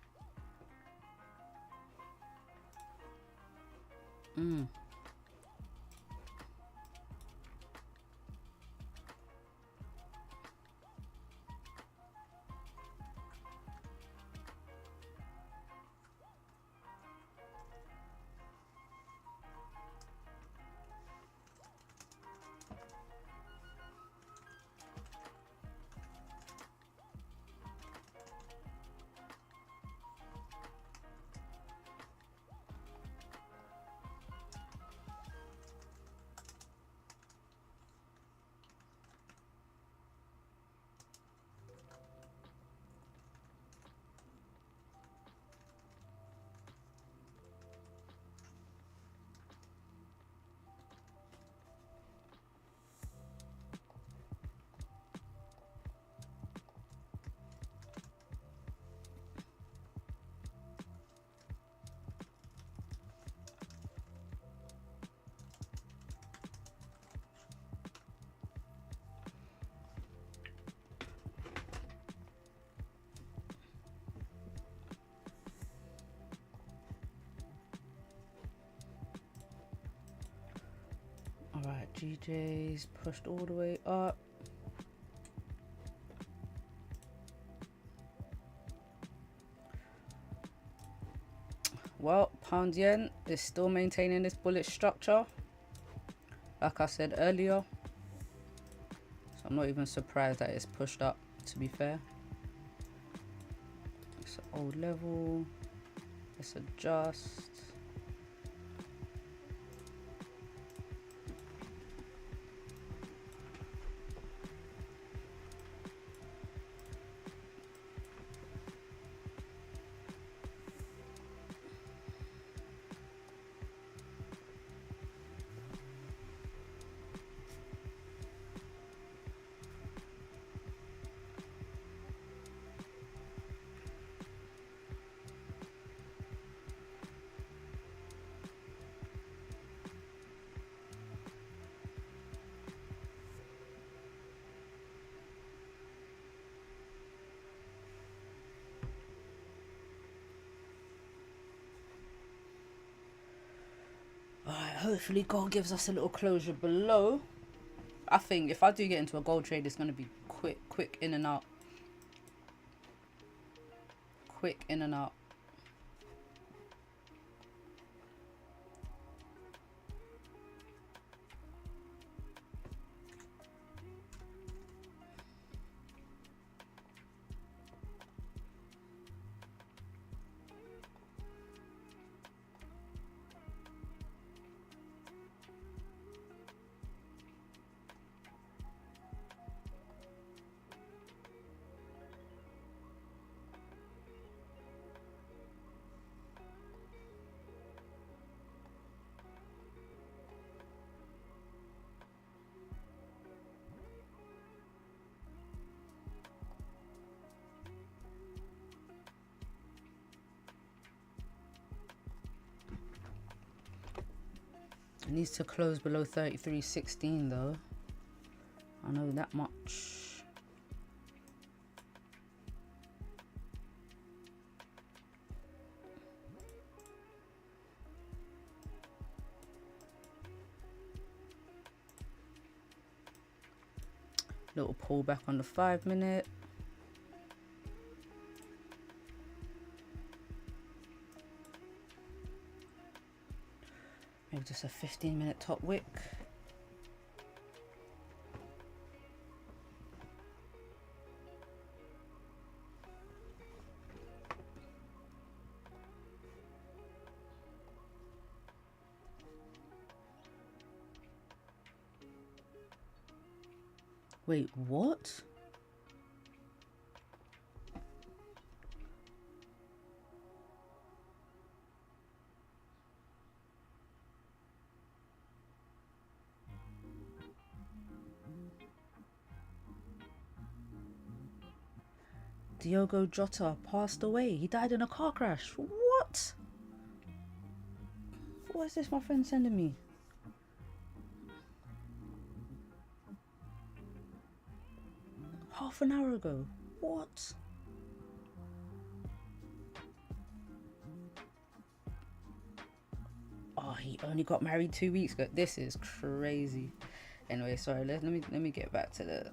GJ's pushed all the way up. Well, pound yen is still maintaining this bullish structure, like I said earlier. So I'm not even surprised that it's pushed up, to be fair. It's an old level. Let's adjust. Alright, hopefully gold gives us a little closure below. I think if I do get into a gold trade, it's going to be quick in and out. Quick in and out. It needs to close below 33.16 though. I know that much. Little pullback on the 5 minute. Maybe just a 15-minute top wick. Wait, what? Diogo Jota passed away. He died in a car crash. What? What is this my friend sending me? Half an hour ago. What? Oh, he only got married 2 weeks ago. This is crazy. Anyway, sorry. Let me get back to the.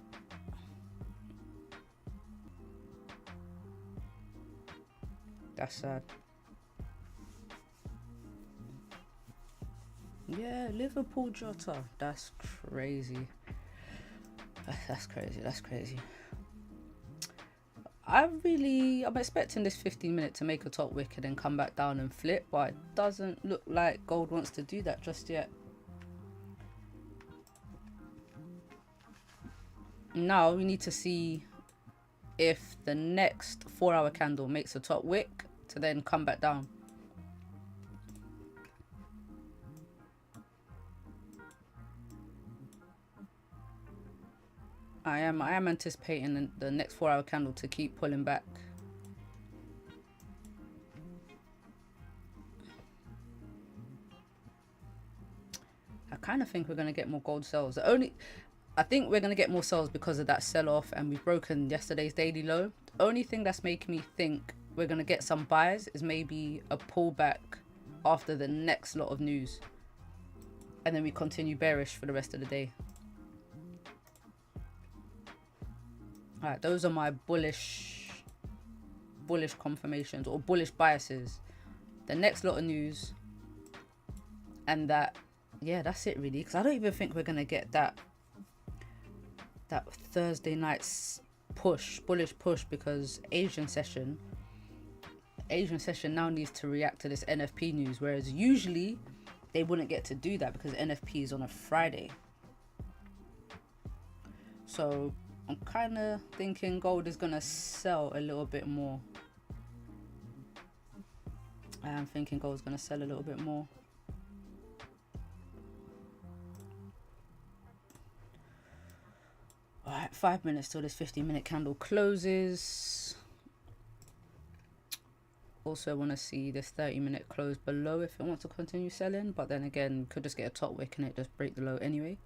That's sad. Yeah, Liverpool Jota. That's crazy. That's crazy. That's crazy. I'm expecting this 15-minute to make a top wick and then come back down and flip, but it doesn't look like gold wants to do that just yet. Now we need to see if the next 4-hour candle makes a top wick to then come back down. I am anticipating the next 4-hour candle to keep pulling back. I kind of think we're going to get more gold sells. I think we're going to get more sells because of that sell-off, and we've broken yesterday's daily low. The only thing that's making me think we're going to get some buys is maybe a pullback after the next lot of news. and then we continue bearish for the rest of the day. All right, those are my bullish confirmations or bullish biases. The next lot of news, and that, yeah, that's it really, because I don't even think we're gonna get that Thursday night's bullish push, because Asian session now needs to react to this NFP news, whereas usually they wouldn't get to do that because NFP is on a Friday. So I'm kind of thinking gold is gonna sell a little bit more. I am thinking gold's gonna sell a little bit more. All right, 5 minutes till this 15-minute candle closes. Also want to see this 30-minute close below if it wants to continue selling, but then again, could just get a top wick and it just break the low anyway.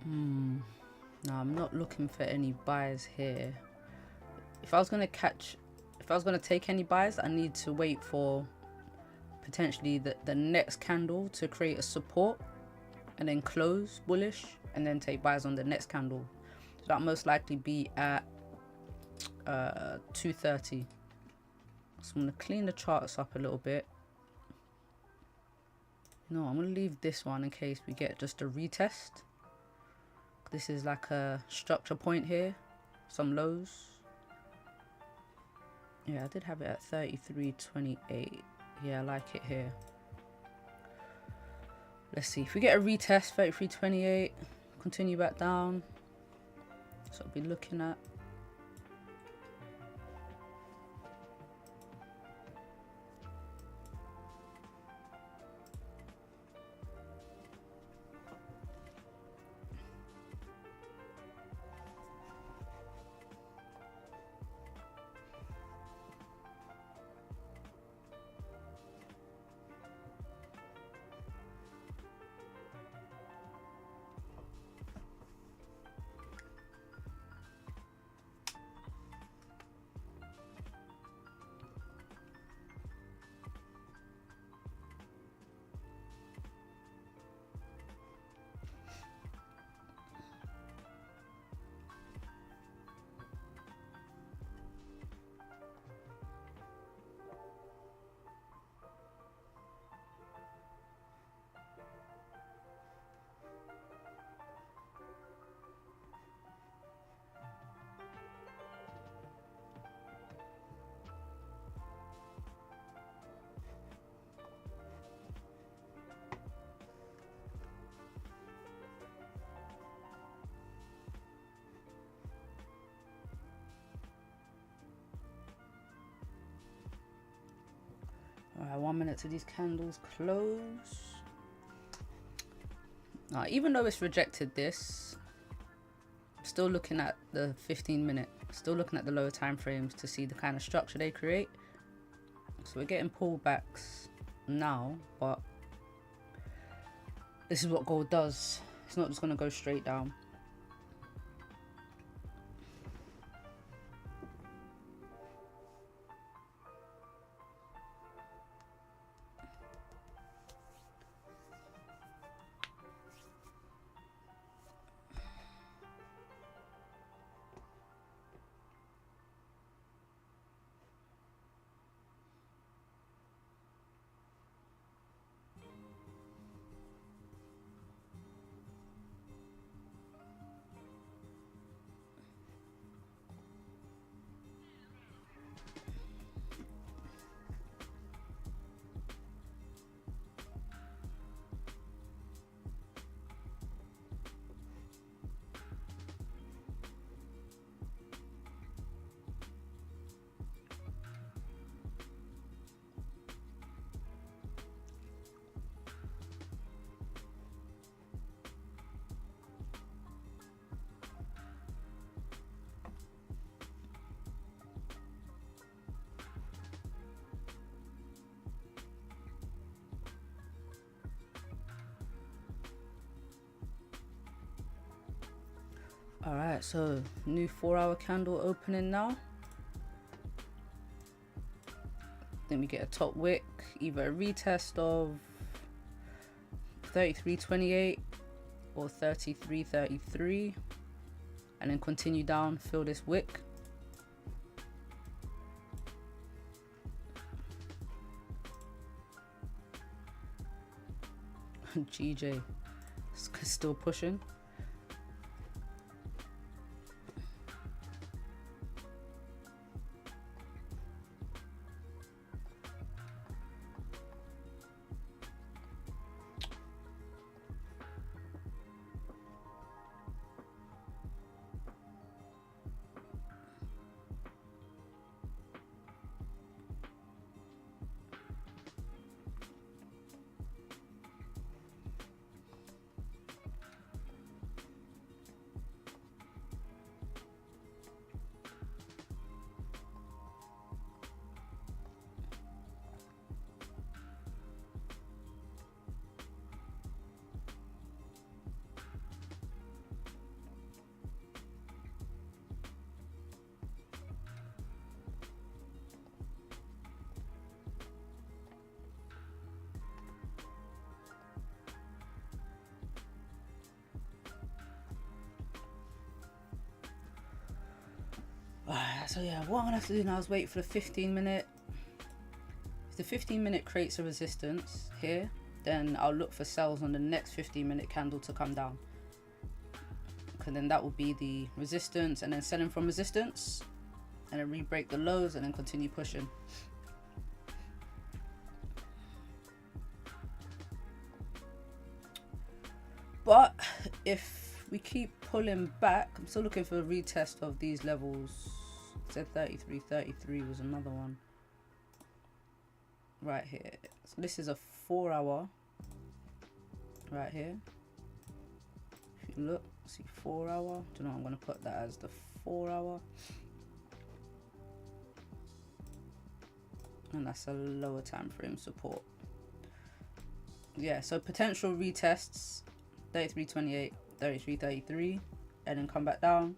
No, I'm not looking for any buys here. If I was gonna take any buys, I need to wait for potentially the next candle to create a support and then close bullish and then take buys on the next candle. So that'll most likely be at 2:30. So I'm gonna clean the charts up a little bit. No, I'm gonna leave this one in case we get just a retest. This is like a structure point here, some lows. Yeah, I did have it at 33.28. Yeah, I like it here. Let's see if we get a retest, 33.28, continue back down. So I'll be looking at Alright, 1 minute to these candles close. Even though it's rejected this, I'm still looking at the 15-minute, still looking at the lower time frames to see the kind of structure they create. So we're getting pullbacks now, but this is what gold does. It's not just going to go straight down. Alright, so new 4-hour candle opening now. Then we get a top wick, either a retest of 33.28 or 33.33, and then continue down, fill this wick. GJ still pushing. So yeah, what I'm gonna have to do now is wait for the 15-minute. If the 15-minute creates a resistance here, then I'll look for sells on the next 15-minute candle to come down. Because then that will be the resistance, and then selling from resistance, and then re-break the lows, and then continue pushing. But if we keep pulling back, I'm still looking for a retest of these levels. Said 33.33 was another one right here. So this is a 4-hour right here. If you look, see 4-hour. Do you know, I'm going to put that as the 4-hour, and that's a lower time frame support. Yeah, so potential retests 33.28, 33.33, and then come back down,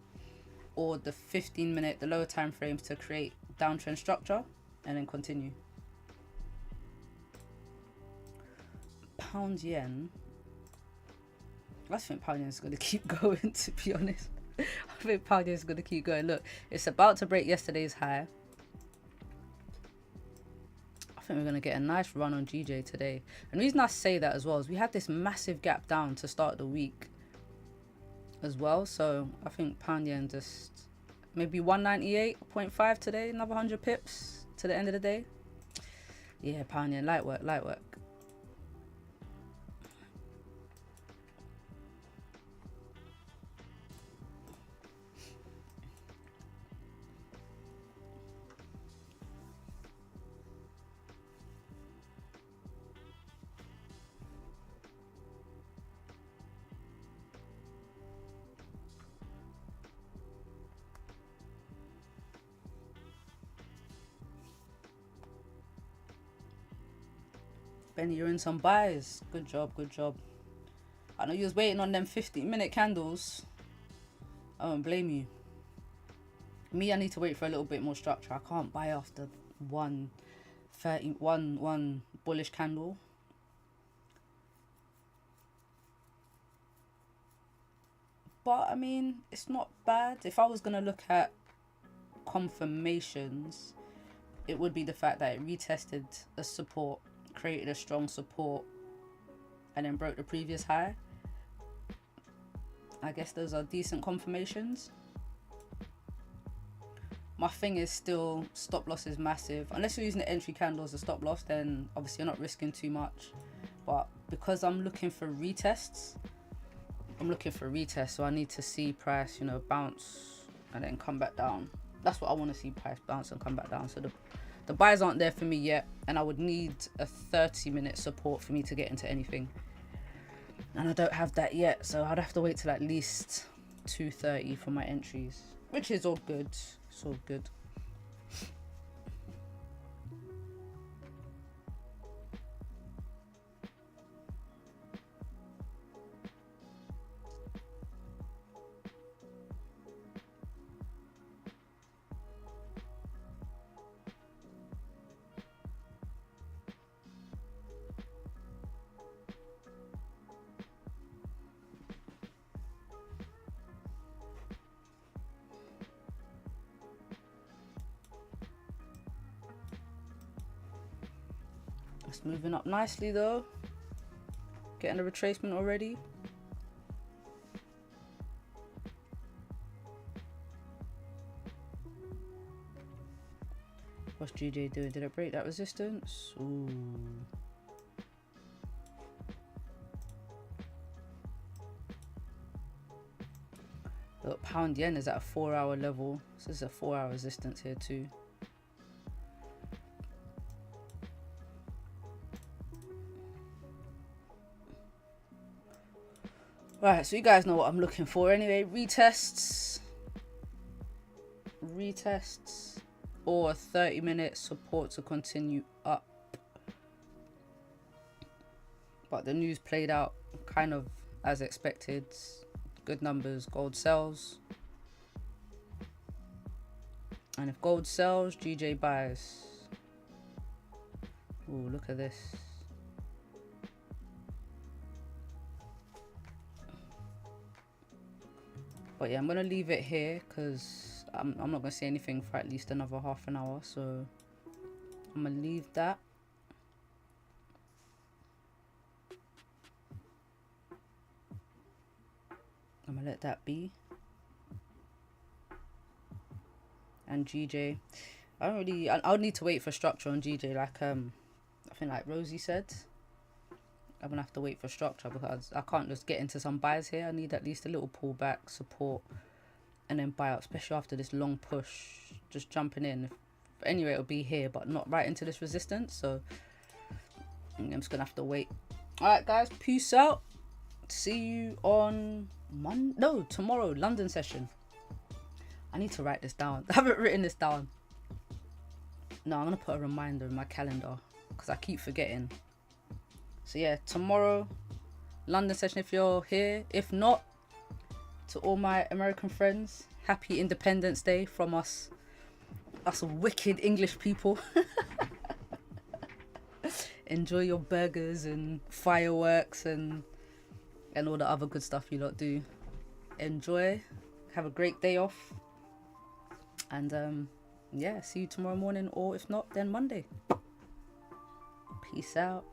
or the 15-minute, the lower time frames to create downtrend structure and then continue. Pound yen, I think pound yen is going to keep going, to be honest. I think pound yen is going to keep going. Look, it's about to break yesterday's high. I think we're going to get a nice run on GJ today. And the reason I say that as well is we had this massive gap down to start the week as well. So I think pound yen just maybe 198.5 today, another 100 pips to the end of the day. Yeah, pound yen, light work, light work. Benny, you're in some buys. Good job, good job. I know you was waiting on them 15-minute candles. I don't blame you. Me, I need to wait for a little bit more structure. I can't buy after one bullish candle. But I mean, it's not bad. If I was gonna look at confirmations, it would be the fact that it retested a support, created a strong support, and then broke the previous high. I guess those are decent confirmations. My thing is still, stop loss is massive. Unless you're using the entry candle as a stop loss, then obviously you're not risking too much. But because I'm looking for retests, so I need to see price, you know, bounce and then come back down. That's what I want to see, price bounce and come back down. So the buys aren't there for me yet, and I would need a 30-minute support for me to get into anything. And I don't have that yet, so I'd have to wait till at least 2:30 for my entries, which is all good. It's all good. It's moving up nicely though. Getting a retracement already. What's GJ doing? Did it break that resistance? Ooh. Look, pound yen is at a 4-hour level. So this is a 4-hour resistance here too. Right, so you guys know what I'm looking for anyway. Retests or a 30-minute support to continue up. But the news played out kind of as expected. Good numbers, gold sells. And if gold sells, GJ buys. Ooh, look at this. But yeah, I'm gonna leave it here because I'm not gonna say anything for at least another half an hour. So I'm gonna leave that. I'm gonna let that be. And GJ, I'll need to wait for structure on GJ. Like I think like Rosie said, I'm gonna have to wait for structure because I can't just get into some buys here. I need at least a little pullback, support, and then buy out, especially after this long push. Just jumping in. Anyway, it'll be here, but not right into this resistance. So I'm just gonna have to wait. All right, guys, peace out. See you on tomorrow, London session. I need to write this down. I haven't written this down. No, I'm gonna put a reminder in my calendar because I keep forgetting. So yeah, tomorrow, London session if you're here. If not, to all my American friends, happy Independence Day from us wicked English people. Enjoy your burgers and fireworks and all the other good stuff you lot do. Enjoy. Have a great day off. And yeah, see you tomorrow morning, or if not, then Monday. Peace out.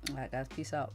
Alright guys, peace out.